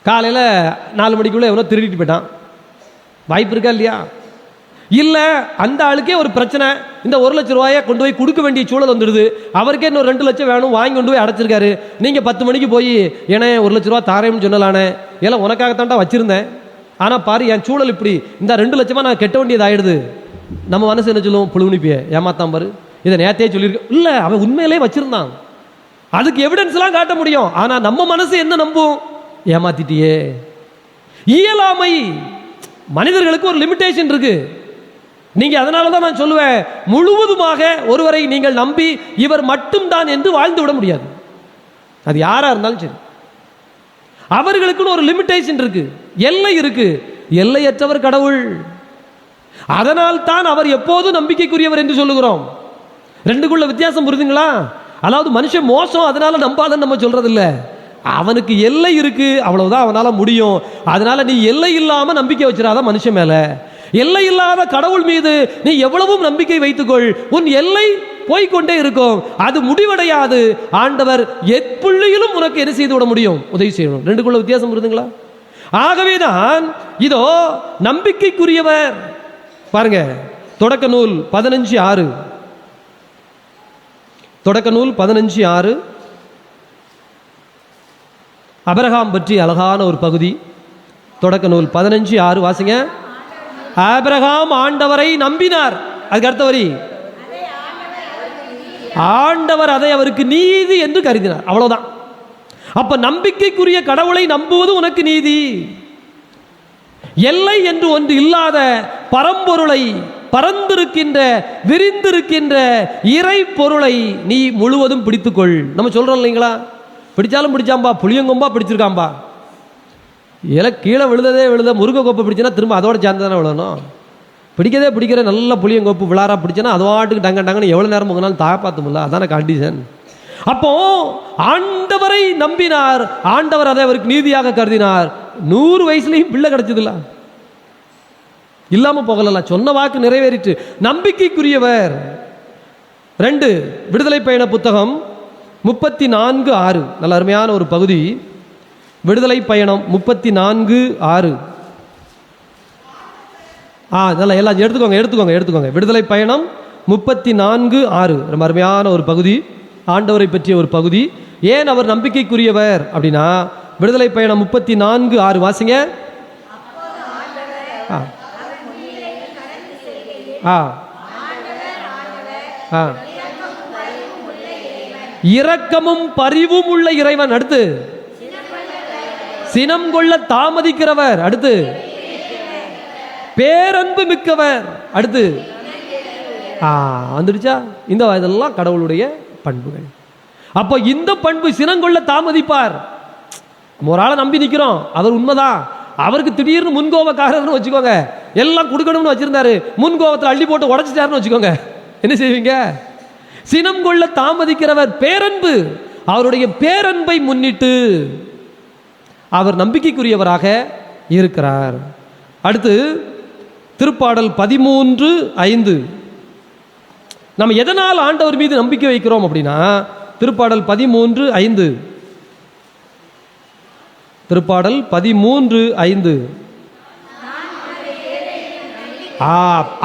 காலையில் 4 மணிக்குள்ளே எவனோ திருடிட்டு போயிட்டான். வாய்ப்பு இருக்கா இல்லையா? இல்லை, அந்த ஆளுக்கே ஒரு பிரச்சனை, இந்த 1 லட்ச ரூபாயை கொண்டு போய் கொடுக்க வேண்டிய சூழல் வந்துடுது. அவருக்கே இன்னும் 2 லட்சம் வேணும், வாங்கி கொண்டு போய் அடைச்சிருக்காரு. நீங்கள் 10 மணிக்கு போய் ஏன்னா 1 லட்ச ரூபா தாரேன்னு சொன்னலானே, எல்லாம் உனக்காகத்தான்டா வச்சிருந்தேன், ஆனால் பாரு என் சூழல் இப்படி, இந்த 2 லட்சமாக நான் கெட்ட வேண்டியது ஆயிடுது. நம்ம மனசு என்ன சொல்லுவோம்? புழுவனிப்பிய ஏமாத்தான் பாரு, இதை நேத்தே சொல்லியிருக்க. இல்லை, அவன் உண்மையிலே வச்சிருந்தான், அதுக்கு எவிடன்ஸ்லாம் காட்ட முடியும். ஆனால் நம்ம மனசு என்ன நம்பும்? ஏமாத்திட்டியே. இயலாமை. மனிதர்களுக்கு ஒரு லிமிட்டேஷன் இருக்கு. நீங்க அதனால தான் நான் சொல்லுவேன், முழுவதுமாக ஒருவரை நீங்கள் நம்பி இவர் மட்டும்தான் என்று வாழ்ந்து விட முடியாது. அது யாரா இருந்தாலும் சரி, அவர்களுக்குன்னு ஒரு லிமிட்டேஷன் இருக்கு, எல்லை இருக்கு. எல்லையற்றவர் கடவுள். அதனால் தான் அவர் எப்போதும் நம்பிக்கைக்குரியவர் என்று சொல்லுகிறோம். ரெண்டுக்குள்ள வித்தியாசம் புரியுதுங்களா? அதாவது மனுஷன் மோசம் அதனால நம்பாதன்னு நம்ம சொல்றது இல்லை. அவனுக்கு எல்லை இருக்கு, அவ்வளவுதான் அவனால முடியும். அதனால நீ எல்லை இல்லாம நம்பிக்கை வச்சிடாத மனுஷன் மேல. எல்லை இல்லாத கடவுள் மீது நீ எவ்வளவும் நம்பிக்கை வைத்துக்கொள், உன் எல்லை போய்கொண்டே இருக்கும், அது முடிவடையாது. ஆண்டவர் எப்புள்ளியிலும் உனக்கு என்ன செய்து விட முடியும்? உதவி செய்யணும். ரெண்டுக்குள்ள வித்தியாசம் புரியுதுங்களா? ஆகவேதான் இதோ நம்பிக்கைக்குரியவர். பாருங்க, தொடக்க நூல் 15:6, தொடக்க நூல் 15:6 ஆபிரகாம் பற்றி அழகான ஒரு பகுதி. தொடக்க நூல் 15:6 வாசிங்க. ஆபிரகாம் ஆண்டவரை நம்பினார். அதுக்கு அடுத்த வரி, ஆண்டவர் அதை அவருக்கு நீதி என்று கருதினார். அவ்வளவுதான். அப்ப நம்பிக்கைக்குரிய கடவுளை நம்புவது உனக்கு நீதி. எல்லை என்று ஒன்று இல்லாத பரம்பொருளை, பரந்திருக்கின்ற விரிந்திருக்கின்ற இறை பொருளை நீ முழுவதும் பிடித்துக்கொள். நம்ம சொல்றோம் இல்லைங்களா, பிடிச்சாலும் பிடிச்சாம்பா, புளியங்கொம்பா பிடிச்சிருக்காம்பா, இலை கீழே விழுதே விழுத, முருங்கை கோப்பை பிடிச்சினா திரும்ப அதோட சேர்ந்து தானே விழணும். பிடிக்கதே பிடிக்கிற நல்ல புளியங்கோப்பு விழாரா பிடிச்சனா அது வாட்டுக்கு டங்க டங்கன்னு எவ்வளோ நேரம் போகனாலும் தாப்பாத்துமில்ல, அதான கண்டிஷன். அப்போ ஆண்டவரை நம்பினார், ஆண்டவர் அதை அவருக்கு நீதியாக கருதினார். 100 வயசுலையும் பிள்ளை கிடைச்சதில்ல, இல்லாம போகல, சொன்ன வாக்கு நிறைவேறிட்டு. நம்பிக்கைக்குரியவர். 2 விடுதலை பயண புத்தகம் 34:6 நல்ல அருமையான ஒரு பகுதி. விடுதலை பயணம் 34:6. நல்லா எல்லாம் எடுத்துக்கோங்க. விடுதலை பயணம் 34:6 ரொம்ப அருமையான ஒரு பகுதி, ஆண்டவரை பற்றிய ஒரு பகுதி. ஏன் அவர் நம்பிக்கைக்குரியவர் அப்படின்னா, விடுதலை பயணம் 34:6 வாசிங்க. இரக்கமும் பரிவும் உள்ள இறைவன். அடுத்து சினம் கொள்ள தாமதிக்கிறவர். அடுத்து பேரன்பு மிக்கவர். அடுத்து வந்துடுச்சா? இதெல்லாம் கடவுளுடைய பண்புகள். அப்போ இந்த பண்பு, சினங்கொள்ள தாமதிப்பார். ஒரு ஆளை நம்பி நிற்கிறோம், அவர் உண்மைதான், அவருக்கு திடீர்னு முன்கோபக்காரர்னு வச்சுக்கோங்க, எல்லாம் கொடுக்கணும்னு வச்சிருந்தாரு, முன்கோபத்தில் அள்ளி போட்டு உடைச்சிட்டாருன்னு வச்சுக்கோங்க, என்ன செய்வீங்க? சினம் கொள்ள தாமதிக்கிறவர், பேரன்பு. அவருடைய பேரன்பை முன்னிட்டு அவர் நம்பிக்கைக்குரியவராக இருக்கிறார். அடுத்து திருப்பாடல் 13:5. நம்ம எதனால் ஆண்டவர் மீது நம்பிக்கை வைக்கிறோம் அப்படின்னா, திருப்பாடல் 13:5. திருப்பாடல் 13:5.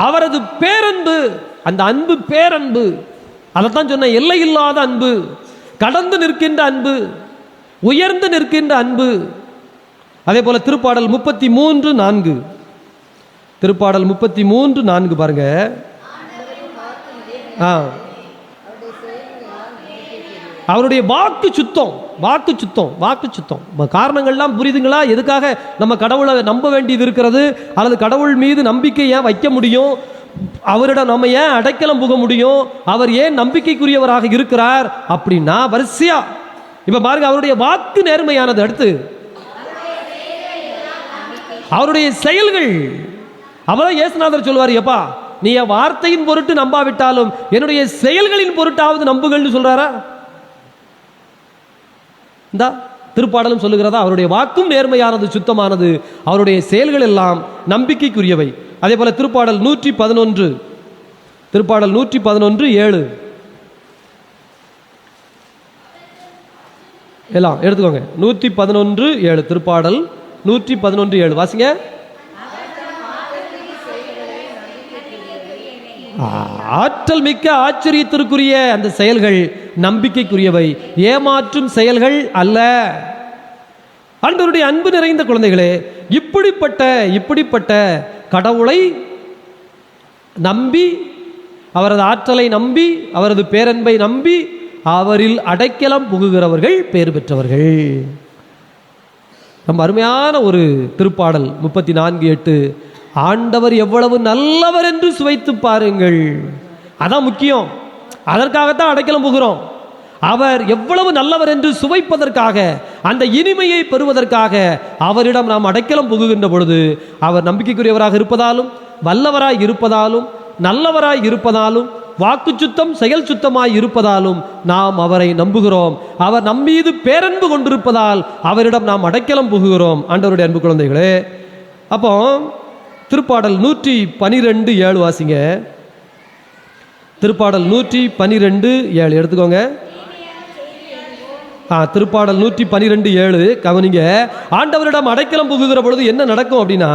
அவரது பேரன்பு, அந்த அன்பு பேரன்பு. அதைத்தான் சொன்ன, எல்லை இல்லாத அன்பு, கடந்து நிற்கின்ற அன்பு, உயர்ந்து நிற்கின்ற அன்பு. அதே போல திருப்பாடல் 33:4. திருப்பாடல் 33:4 பாருங்க. அவருடைய வாக்கு சுத்தம், வாக்கு சுத்தம், வாக்கு சுத்தம். காரணங்கள்லாம் புரியுதுங்களா? எதுக்காக நம்ம கடவுளை நம்ப வேண்டியது இருக்கிறது, அல்லது கடவுள் மீது நம்பிக்கை ஏன் வைக்க முடியும், அவரிடம் நம்ம ஏன் அடைக்கலம் புக முடியும், அவர் ஏன் நம்பிக்கைக்குரியவராக இருக்கிறார் அப்படின்னா, வரிசையா இப்ப பாருங்க, அவருடைய வாக்கு நேர்மையானது. அடுத்து அவருடைய செயல்கள். அவதான் இயேசுநாதர் சொல்வார், எப்பா நீ என் வார்த்தையின் பொருட்டு நம்பாவிட்டாலும் என்னுடைய செயல்களின் பொருட்டாவது நம்புகள்னு சொல்றாரா? இந்த திருப்பாடலும் சொல்லுகிறதா, அவருடைய வாக்கும் நேர்மையானது, சுத்தமானது, அவருடைய செயல்கள் எல்லாம் நம்பிக்கைக்குரியவை. அதே போல திருப்பாடல் 111, திருப்பாடல் 111:7 எல்லாம் எடுத்துக்கோங்க. 111:7 திருப்பாடல் 111:7 வாசிங்க. ஆற்றல் மிக்க ஆச்சரியத்திற்குரிய அந்த செயல்கள் நம்பிக்கைக்குரியவை, ஏமாற்றும் செயல்கள் அல்ல. ஆண்டவருடைய அன்பு நிறைந்த குழந்தைகளே, இப்படிப்பட்ட கடவுளை நம்பி, அவரது ஆற்றலை நம்பி, அவரது பேரன்பை நம்பி அவரில் அடைக்கலம் புகுகிறவர்கள் பேர் பெற்றவர்கள். ரொம்ப அருமையான ஒரு திருப்பாடல் 34:8. ஆண்டவர் எவ்வளவு நல்லவர் என்று சுவைத்து பாருங்கள். அதான் முக்கியம். அதற்காகத்தான் அடைக்கலம் புகுகிறோம். அவர் எவ்வளவு நல்லவர் என்று சுவைப்பதற்காக, அந்த இனிமையை பெறுவதற்காக அவரிடம் நாம் அடைக்கலம் புகுகின்ற பொழுது, அவர் நம்பிக்கைக்குரியவராக இருப்பதாலும், வல்லவராய் இருப்பதாலும், நல்லவராய் இருப்பதாலும், வாக்கு சுத்தம் செயல் சுத்தமாய் இருப்பதாலும் நாம் அவரை நம்புகிறோம். அவர் நம்மீது பேரன்பு கொண்டிருப்பதால் அவரிடம் நாம் அடைக்கலம் புகுகிறோம். ஆண்டவருடைய அன்பு குழந்தைகளே, அப்போ திருப்பாடல் 112:7 வாசிங்க. திருப்பாடல் 112:7 எடுத்துக்கோங்க. திருப்பாடல் 112:7 கவனிங்க. ஆண்டவரிடம் அடைக்கலம் புகுகிற பொழுது என்ன நடக்கும் அப்படின்னா,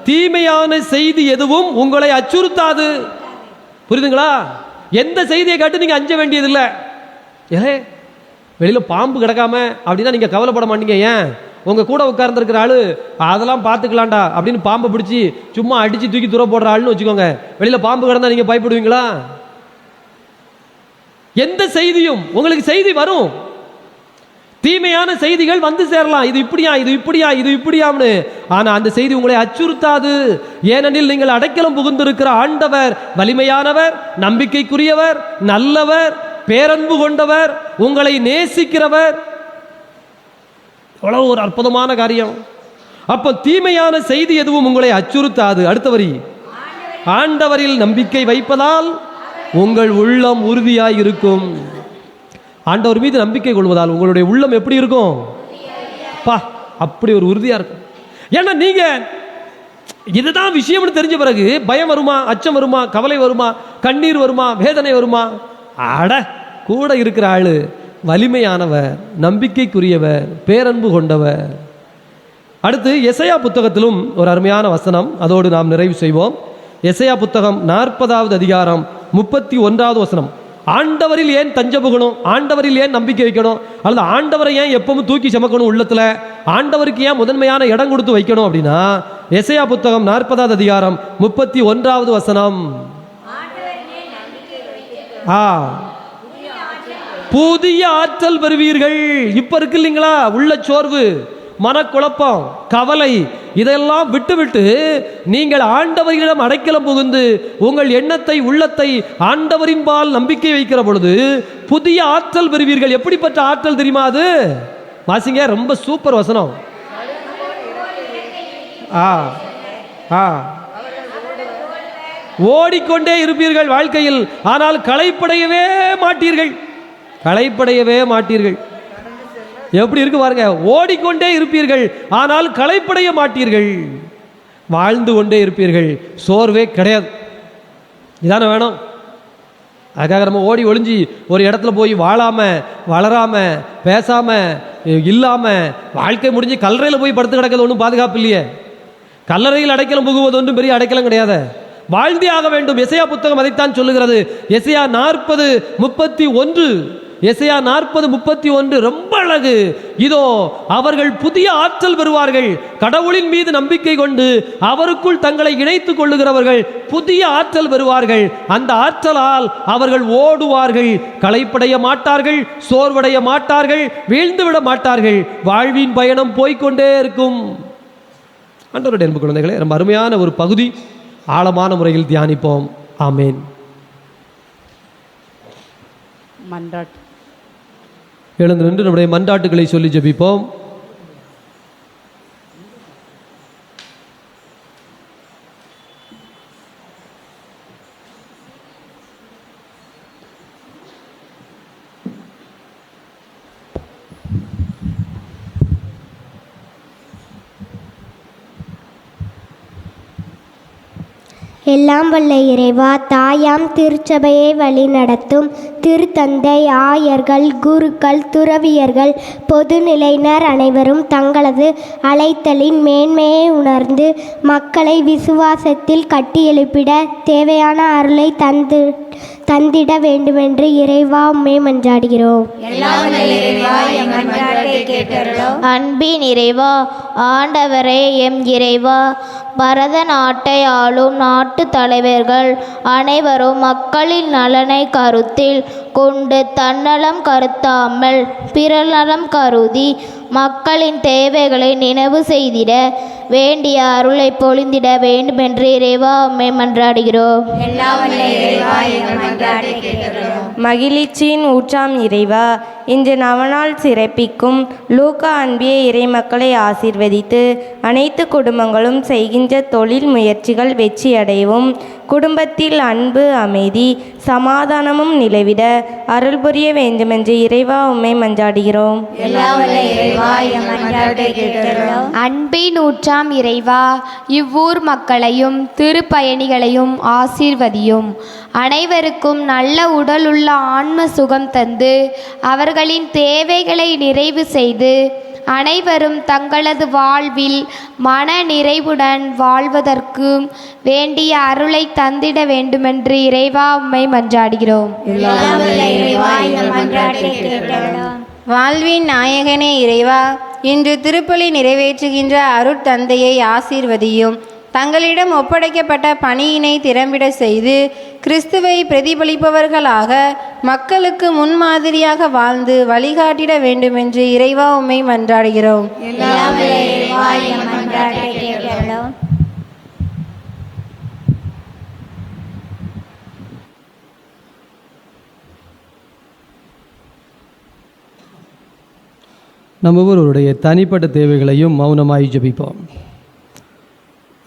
தீமையான செய்தி எதுவும் உங்களை அச்சுறுத்தாது. புரியுதுங்களா? எந்த செய்தியை கேட்டு நீங்க அஞ்ச வேண்டியதில்லை. வெளியில பாம்பு கிடக்காம அப்படின்னா நீங்க கவலைப்பட மாட்டீங்க. ஏன்? உங்க கூட உட்கார்ந்துருக்கிற ஆளு அதெல்லாம் பார்த்துக்கலாம்டா அப்படின்னு பாம்பை பிடிச்சி சும்மா அடிச்சு தூக்கி தூர போடுற ஆளுன்னு வச்சுக்கோங்க. வெளியில பாம்பு கிடந்தா நீங்க பயப்படுவீங்களா? எந்த செய்தியும் உங்களுக்கு செய்தி வரும். தீமையான செய்திகள் வந்து சேரலாம். இது இப்படியா, இது இப்படியா, இது இப்படியாம்னு. ஆனா அந்த செய்தி உங்களை அச்சுறுத்தாது. ஏனெனில் நீங்கள் அடைக்கலம் புகுந்திருக்கிற ஆண்டவர் வலிமையானவர், நம்பிக்கைக்குரியவர், நல்லவர், பேரன்பு கொண்டவர், உங்களை நேசிக்கிறவர். எவ்வளவு ஒரு அற்புதமான காரியம். அப்ப தீமையான செய்தி எதுவும் உங்களை அச்சுறுத்தாது. அடுத்த வரி, ஆண்டவரில் நம்பிக்கை வைப்பதால் உங்கள் உள்ளம் உறுதியாய் இருக்கும். ஆண்டவர் மீது நம்பிக்கை கொள்வதால் உங்களுடைய உள்ளம் எப்படி இருக்கும்? அப்படி ஒரு உறுதியா இருக்கும். ஏன்னா நீங்க இதுதான் விஷயம்னு தெரிஞ்ச பிறகு பயம் வருமா, அச்சம் வருமா, கவலை வருமா, கண்ணீர் வருமா, வேதனை வருமா? அட, கூட இருக்கிற ஆளு வலிமையானவர், நம்பிக்கைக்குரியவர், பேரன்பு கொண்டவர். அடுத்து எசையா புத்தகத்திலும் ஒரு அருமையான வசனம், அதோடு நாம் நிறைவு செய்வோம். எசையா புத்தகம் 40வது அதிகாரம் 31வது வசனம். ஆண்டவரில் ஏன் தஞ்ச புகணும், ஆண்டவரில் ஏன் நம்பிக்கை வைக்கணும், அல்லது ஆண்டவரை ஏன் எப்பவும் தூக்கி சுமக்கணும் உள்ளத்துல, ஆண்டவருக்கு ஏன் முதன்மையான இடம் கொடுத்து வைக்கணும் அப்படின்னா, எசையா புத்தகம் 40வது அதிகாரம் 31வது வசனம். புதிய ஆற்றல் பெறுவீர்கள். இப்ப இருக்கு இல்லைங்களா உள்ள சோர்வு, மனக்குழப்பம், கவலை, இதெல்லாம் விட்டுவிட்டு நீங்கள் ஆண்டவரிடம் அடைக்கலம் புகுந்து உங்கள் எண்ணத்தை, உள்ளத்தை ஆண்டவரின் பால் நம்பிக்கை வைக்கிற பொழுது புதிய ஆற்றல் பெறுவீர்கள். எப்படிப்பட்ட ஆற்றல் தெரியுமா அது? வாசிங்க, ரொம்ப சூப்பர் வசனம். ஓடிக்கொண்டே இருப்பீர்கள் வாழ்க்கையில், ஆனால் களைப்படையவே மாட்டீர்கள். களைப்படையவே மாட்டீர்கள். எப்படி இருக்கு பாருங்க. ஓடிக்கொண்டே இருப்பீர்கள், ஆனால் களைப்படைய மாட்டீர்கள். வாழ்ந்து கொண்டே இருப்பீர்கள், சோர்வே கிடையாது. இதான வேணும். அதுக்காக நம்ம ஓடி ஒளிஞ்சி ஒரு இடத்துல போய் வாழாம, வளராம, பேசாம, இல்லாம வாழ்க்கை முடிஞ்சு கல்லறையில் போய் படுத்து கிடக்கிறது ஒன்றும் பாதுகாப்பு இல்லையே. கல்லறையில் அடைக்கலம் புகுவது ஒன்றும் பெரிய அடைக்கலம் கிடையாது. வாழ்ந்தே ஆக வேண்டும். எசையா புத்தகம் அதைத்தான் சொல்லுகிறது. எசையா 40:31. எசையா 40:31 ரொம்ப அழகு. இதோ அவர்கள் புதிய ஆற்றல் பெறுவார்கள். கடவுளின் மீது நம்பிக்கை கொண்டு அவருக்குள் தங்களை இணைத்துக் கொள்ளுகிறவர்கள் புதிய ஆற்றல் பெறுவார்கள். அந்த ஆற்றலால் அவர்கள் ஓடுவார்கள், களைப்படைய மாட்டார்கள், சோர்வடைய மாட்டார்கள், வீழ்ந்து விட மாட்டார்கள். வாழ்வின் பயணம் போய்கொண்டே இருக்கும். ஆண்டவருடைய அன்பு குழந்தைகளே, ரொம்ப அருமையான ஒரு பகுதி. ஆழமான முறையில் தியானிப்போம். ஆமேன். மன்றாட்டு. எழுந்து நின்று நம்முடைய மன்றாட்டுகளை சொல்லி ஜெபிப்போம். எல்லாம் வல்ல இறைவா, தாயாம் திருச்சபையை வழி நடத்தும் திருத்தந்தை, ஆயர்கள், குருக்கள், துறவியர்கள், பொதுநிலையினர் அனைவரும் தங்களது அழைத்தலின் மேன்மையை உணர்ந்து மக்களை விசுவாசத்தில் கட்டியெழுப்பிட தேவையான அருளை தந்திட வேண்டுமென்று இறைவா உம்மை மன்றாடுகிறோம். அன்பின் இறைவா, ஆண்டவரே எம் இறைவா, பரத நாட்டை ஆளும் நாட்டு தலைவர்கள் அனைவரும் மக்களின் நலனை கருத்தில் கொண்டு தன்னலம் கருத்தாமல் பிறநலம் கருதி மக்களின் தேவைகளை நினைவு செய்திட வேண்டிய அருளை பொழிந்திட வேண்டுமென்று இறைவா உம்மை மன்றாடுகிறோம். மகிழ்ச்சியின் ஊற்றாம் இறைவா, இன்று நவநாள் சிறப்பிக்கும் லூக்கா அன்பிய இறைமக்களை ஆசீர்வதித்து அனைத்து குடும்பங்களும் செய்கின்ற தொழில் முயற்சிகள் வெற்றியடையவும், குடும்பத்தில் அன்பு, அமைதி, சமாதானமும் நிலவிட அருள் புரிய வேண்டுமென்று இறைவா உம்மை மன்றாடுகிறோம். அன்பின் ஊற்றாம் இறைவா, இவ்வூர் மக்களையும் திருப்பயணிகளையும் ஆசீர்வதியும். அனைவருக்கும் நல்ல உடலுள்ள ஆன்ம சுகம் தந்து அவர்களின் தேவைகளை நிறைவு செய்து அனைவரும் தங்களது வாழ்வில் மன நிறைவுடன் வாழ்வதற்கு வேண்டிய அருளை தந்திட வேண்டுமென்று இறைவா உம்மை மன்றாடுகிறோம். வாழ்வின் நாயகனே இறைவா, இன்று திருப்பலி நிறைவேற்றுகின்ற அருட்தந்தையை ஆசீர்வதியும். தங்களிடம் ஒப்படைக்கப்பட்ட பணியினை திறம்பிட செய்து கிறிஸ்துவை பிரதிபலிப்பவர்களாக மக்களுக்கு முன்மாதிரியாக வாழ்ந்து வழிகாட்டிட வேண்டுமென்று இறைவா உம்மை மன்றாடுகிறோம். நம்ம ஒவ்வொருவருடைய தனிப்பட்ட தேவைகளையும் மௌனமாய் ஜெபிப்போம்.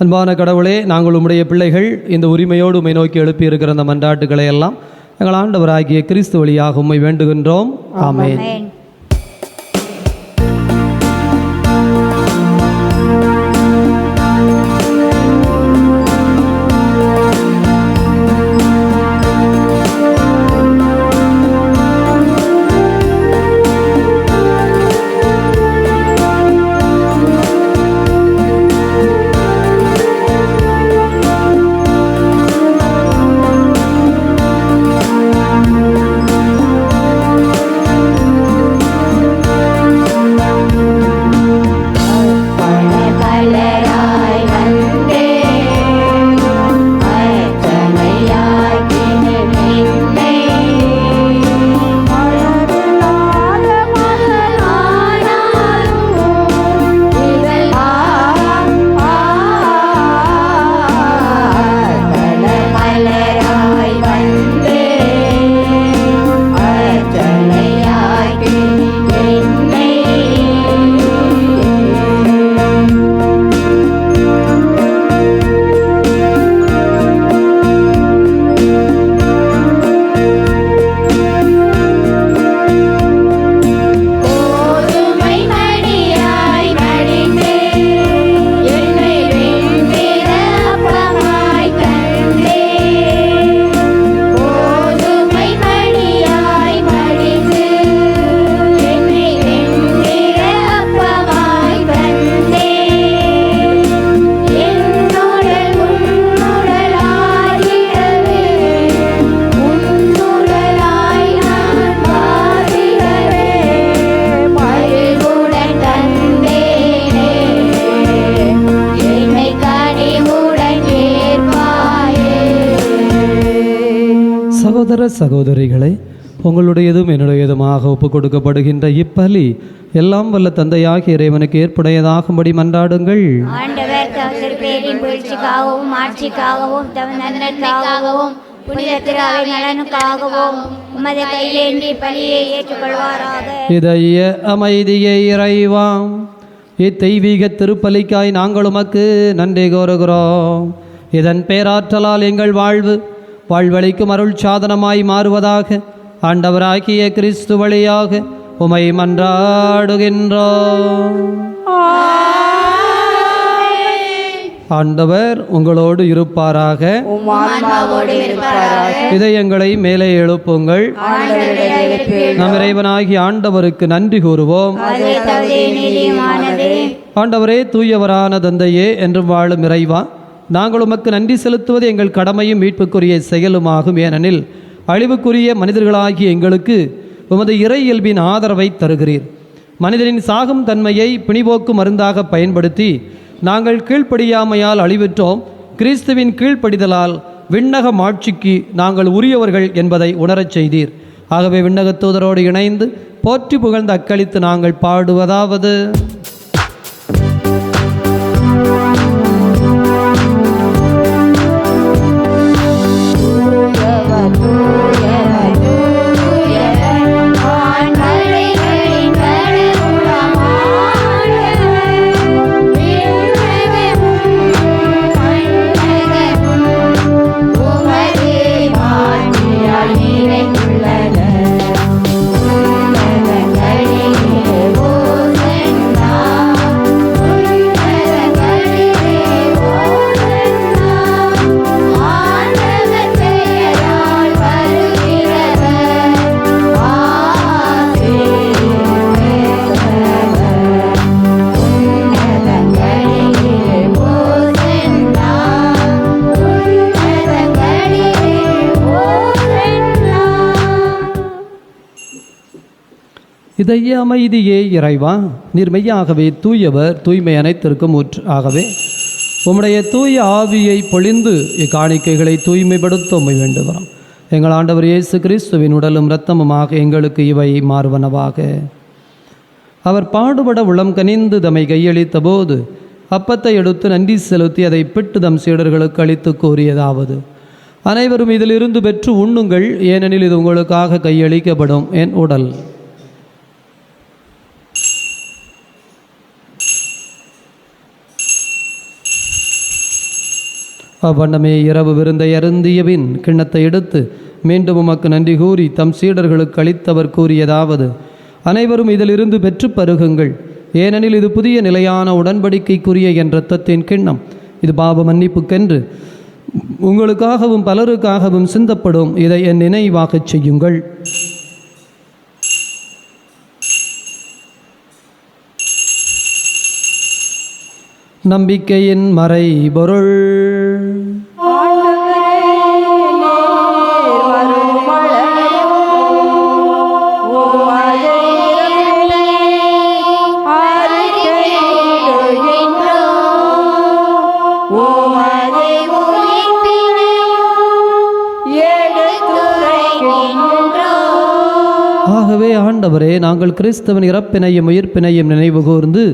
அன்பான கடவுளே, நாங்கள் உம்முடைய பிள்ளைகள் இந்த உரிமையோடு உம்மை நோக்கி எழுப்பி இருக்கிற அந்த மன்றாட்டுகளை எல்லாம் எங்கள் ஆண்டவராகிய கிறிஸ்து வழியாக உம்மை வேண்டுகின்றோம். ஆமென். சகோதர சகோதரிகளை, உங்களுடையதும் என்னுடையதுமாக ஒப்புக் கொடுக்கப்படுகின்ற இப்பலி எல்லாம் வல்ல தந்தையாகிய இறைவனுக்கு ஏற்புடையதாகும்படி மன்றாடுங்கள். ஆண்டவர் தமது பேரின் புகழ்ச்சிக்காகவும் ஆட்சிக்காகவும் தம் நன்மைக்காகவும் புனித திரு அவை நலனுக்காகவும் உமது கையிலேந்தி பலியை ஏற்றுக்கொள்வாராக. இதய அமைதியை இறைவா, இத்தெய்வீக திருப்பலிக்காய் நாங்கள் உமக்கு நன்றி கூறுகிறோம். இதன் பேராற்றலால் எங்கள் வாழ்வளிக்கும் அருள் சாதனமாய் மாறுவதாக ஆண்டவராகிய கிறிஸ்து வழியாக உமை மன்றாடுகின்றோம். ஆண்டவர் உங்களோடு இருப்பாராக. இதயங்களை மேலே எழுப்புங்கள். நம் இறைவனாகிய ஆண்டவருக்கு நன்றி கூறுவோம். ஆண்டவரே, தூயவரான தந்தையே, என்றும் வாழும் இறைவா, நாங்கள் உமக்கு நன்றி செலுத்துவது எங்கள் கடமையும் மீட்புக்குரிய செயலுமாகும். ஏனெனில் அழிவுக்குரிய மனிதர்களாகிய எங்களுக்கு உமது இறை இயல்பின் ஆதரவை தருகிறீர். மனிதனின் சாகும் தன்மையை பிணிபோக்கு மருந்தாக பயன்படுத்தி நாங்கள் கீழ்ப்படியாமையால் அழிவுற்றோம். கிறிஸ்துவின் கீழ்ப்படிதலால் விண்ணக மாட்சிக்கு நாங்கள் உரியவர்கள் என்பதை உணரச் செய்தீர். ஆகவே விண்ணகத் தூதரோடு இணைந்து போற்றி புகழ்ந்து அக்களித்து நாங்கள் பாடுவதாவது: இதய அமைதியே இறைவா, நீர் மெய்யாகவே தூயவர், தூய்மை அனைத்திற்கும் ஊற்று. ஆகவே உம்முடைய தூய ஆவியை பொழிந்து இக்காணிக்கைகளை தூய்மைப்படுத்த உம்மை வேண்டுகிறோம். எங்கள் ஆண்டவர் இயேசு கிறிஸ்துவின் உடலும் இரத்தமுமாக எங்களுக்கு இவை மாறுவனவாக. அவர் பாடுபட உளம் கனிந்து தம்மை கையளித்த போது அப்பத்தை எடுத்து நன்றி செலுத்தி அதை பிட்டு தம் சீடர்களுக்கு அளித்து கூறியதாவது: அனைவரும் இதிலிருந்து பெற்று உண்ணுங்கள், ஏனெனில் இது உங்களுக்காக கையளிக்கப்படும் என் உடல். அவ்வண்ணமே இரவு விருந்தை அருந்தியபின் கிண்ணத்தை எடுத்து மீண்டும் உமக்கு நன்றி கூறி தம் சீடர்களுக்கு அளித்தவர் கூறியதாவது: அனைவரும் இதிலிருந்து பெற்று பருகுங்கள், ஏனெனில் இது புதிய நிலையான உடன்படிக்கைக்குரிய என் இரத்தத்தின் கிண்ணம். இது பாவ மன்னிப்புக்கென்று உங்களுக்காகவும் பலருக்காகவும் சிந்தப்படும். இதை என் நினைவாகச் செய்யுங்கள். நம்பிக்கையின் மறை பொருள். ஆகவே ஆண்டவரே, நாங்கள் கிறிஸ்தவன் இறப்பினையும் உயிர்ப்பினையும் நினைவு கூர்ந்து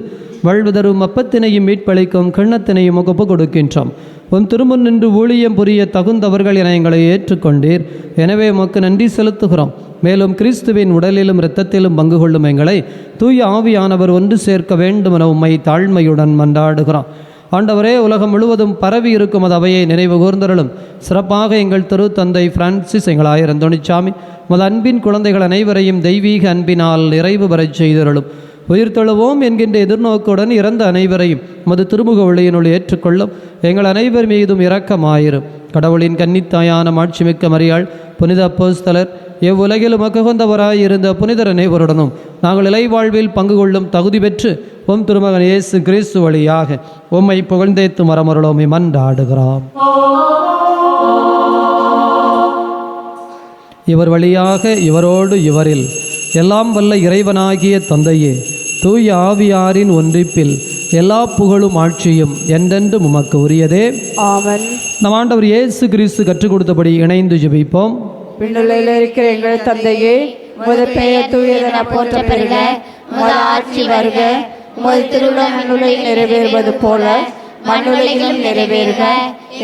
வாழ்வுதரும் அப்பத்தினையும் மீட்பளிக்கும் கிண்ணத்தினையும் ஒப்பு கொடுக்கின்றோம். உன் திருமுன் நின்று ஊழியம் புரிய தகுந்தவர்கள் என எங்களை ஏற்றுக்கொண்டீர். எனவே உமக்கு நன்றி செலுத்துகிறோம். மேலும் கிறிஸ்துவின் உடலிலும் இரத்தத்திலும் பங்கு கொள்ளும் எங்களை தூய ஆவியானவர் ஒன்று சேர்க்க வேண்டும் என உம்மை தாழ்மையுடன் மன்றாடுகிறோம். ஆண்டவரே, உலகம் முழுவதும் பரவி இருக்கும் அது அவையை நினைவு கூர்ந்தருளும். சிறப்பாக எங்கள் திருத்தந்தை பிரான்சிஸ், எங்கள் ஆயர் அந்தோணிசாமி, உமது அன்பின் குழந்தைகள் அனைவரையும் தெய்வீக அன்பினால் நிறைவு பெறச் செய்தருளும். உயிர்த்தெழுவோம் என்கின்ற எதிர்நோக்குடன் இறந்த அனைவரையும் உமது திருமுக ஒளியினுள் ஏற்றுக்கொள்ளும். எங்கள் அனைவர் மீதும் இரக்கமாயிரும். கடவுளின் கன்னித்தாயான மாட்சிமிக்க மரியாள், புனித அப்போஸ்தலர், எவ்வுலகிலும் மககொண்டவராய் இருந்த புனிதர் அனைவருடனும் நாங்கள் இலைவாழ்வில் பங்கு கொள்ளும் தகுதி பெற்று உம் திருமகன் இயேசு கிறிஸ்து வழியாக உம்மை புகழ்ந்தேத்து மரமருளோமை மன்றாடுகிறோம். இவர் வழியாக, இவரோடு, இவரில் எல்லாம் வல்ல இறைவனாகிய தந்தையே, தூய ஆவியாரின் ஒன்றிப்பில் எல்லா புகழும் ஆட்சியும் என்றென்றும் உமக்கு உரியதே. ஆமென். நம் ஆண்டவர் இயேசு கிறிஸ்து கற்றுக் கொடுத்தபடி இணைந்து ஜெபிப்போம். விண்ணுலகில் இருக்கிற எங்கள் தந்தையே, உமது பெயர் தூயதென போற்ற பெறுக. உமது ஆட்சி வருக. உமது திருவிழம் விண்ணுலகில் நிறைவேறுவது போல மண்ணுலகிலும் நிறைவேறுக.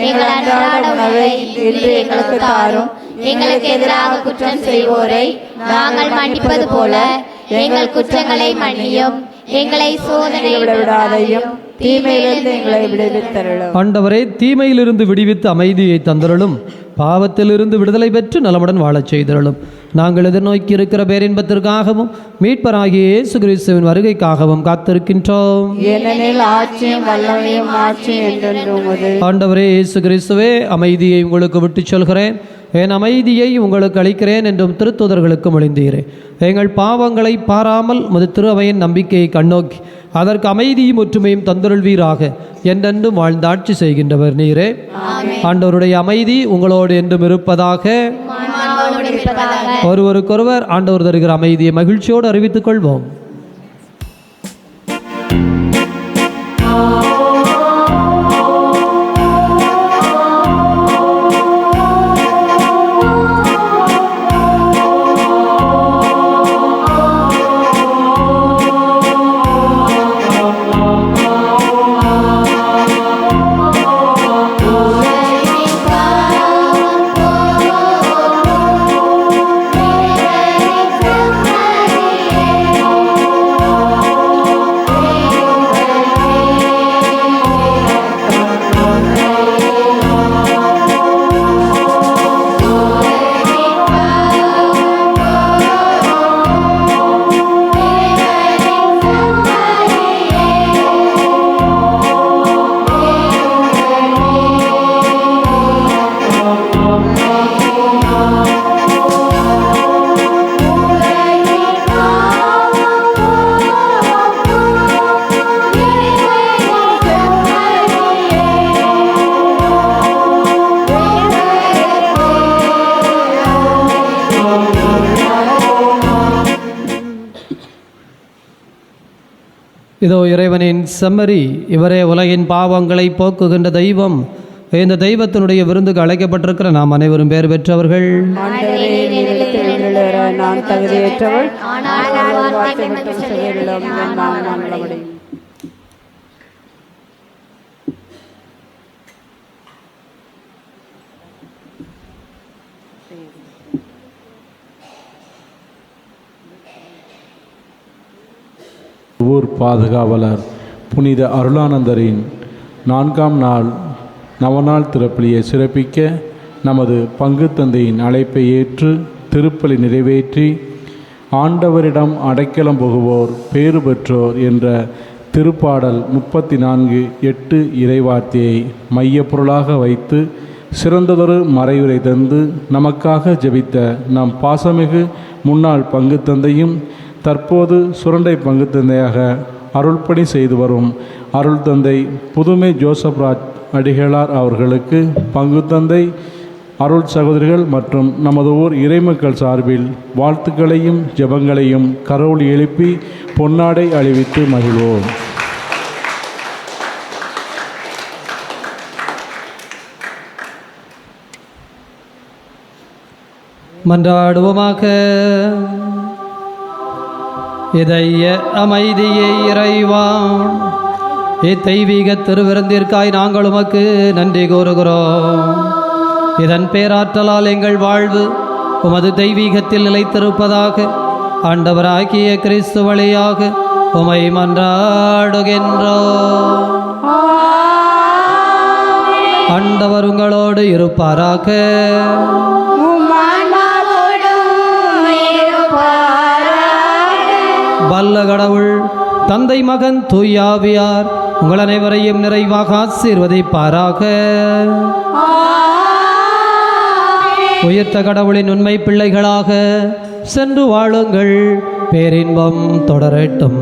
எங்கள் அன்றாட உணவை இன்று எங்களுக்கு தாரும். எங்களுக்கு எதிராக குற்றம் செய்வோரை நாங்கள் மன்னிப்பது போல எங்கள் குற்றங்களை மன்னியும். எங்களை சோதனையில் விடாதையும் தீமையிலிருந்து எங்களை விடுவித்தருளும். ஆண்டவரே, தீமையிலிருந்து விடுவித்து அமைதியை தந்தருளும். பாவத்திலிருந்து விடுதலை பெற்று நலமுடன் வாழச் செய்தருளும். நாங்கள் எதிர்நோக்கி இருக்கிற பேரின்பத்திற்காகவும் மீட்பராகிய இயேசு கிறிஸ்துவின் வருகைக்காகவும் காத்திருக்கின்றோம். ஏனெனில் ஆட்சியும் வல்லமையும் ஆட்சியும் என்றென்றும் உமது. ஆண்டவரே இயேசு கிறிஸ்துவே, அமைதியை உங்களுக்கு விட்டுச் சொல்கிறேன், என் அமைதியை உங்களுக்கு அளிக்கிறேன் என்றும் திருத்தூதர்களுக்கு மொழிந்தீரே. எங்கள் பாவங்களை பாராமல் உமது திரு அவையின் நம்பிக்கையை கண்ணோக்கி அதற்கு அமைதியும் ஒற்றுமையும் தந்தருள்வீராக. என்றென்றும் வாழ்ந்து ஆட்சி செய்கின்றவர் நீரே. ஆண்டவருடைய அமைதி உங்களோடு என்றும் இருப்பதாக. ஒருவருக்கொருவர் ஆண்டவர் தருகிற அமைதியை மகிழ்ச்சியோடு அறிவித்துக் கொள்வோம். இதோ இறைவனின் செம்மறி, இவரே உலகின் பாவங்களை போக்குகின்ற தெய்வம். இந்த தெய்வத்தினுடைய விருந்துக்கு அழைக்கப்பட்டிருக்கிற நாம் அனைவரும் பேர் பெற்றவர்கள். நான் தகுதியற்றவள். ஊர் பாதுகாவலர் புனித அருளானந்தரின் 4ஆம் நாள் நவநாள் திருப்பலியை சிறப்பிக்க நமது பங்கு தந்தையின் அழைப்பை ஏற்று திருப்பலி நிறைவேற்றி ஆண்டவரிடம் அடைக்கலம் புகுவோர் பேறு பெற்றோர் என்ற திருப்பாடல் 34:8 இறைவார்த்தையை மையப்பொருளாக வைத்து சிறந்ததொரு மறையுரை தந்து நமக்காக ஜெபித்த நம் பாசமிகு முன்னாள் பங்கு தந்தையும் தற்போது சுரண்டை பங்கு தந்தையாக அருள்பணி செய்து வரும் அருள் தந்தை புதுமை ஜோசப்ராஜ் அடிகளார் அவர்களுக்கு பங்கு தந்தை அருள் சகோதரிகள் மற்றும் நமது ஊர் இறைமக்கள் சார்பில் வாழ்த்துக்களையும் ஜெபங்களையும் கரோல் எழுப்பி பொன்னாடை அணிவித்து மகிழ்வோம். மன்றாடுவோமாக. இதய அமைதியை இறைவா, இத்தெய்வீக திருவிருந்திற்காய் நாங்கள் உமக்கு நன்றி கூறுகிறோம். இதன் பேராற்றலால் எங்கள் வாழ்வு உமது தெய்வீகத்தில் நிலைத்திருப்பதாக ஆண்டவராகிய கிறிஸ்து வழியாக உமை மன்றாடுகின்றோம். ஆண்டவர் உங்களோடு இருப்பாராக. வல்ல கடவுள் தந்தை மகன் தூயாவியார் உங்கள் அனைவரையும் நிறைவாக ஆசீர்வதிப்பாராக. உயிர்த்த கடவுளின் உண்மை பிள்ளைகளாக சென்று வாழுங்கள். பேரின்பம் தொடரட்டும்.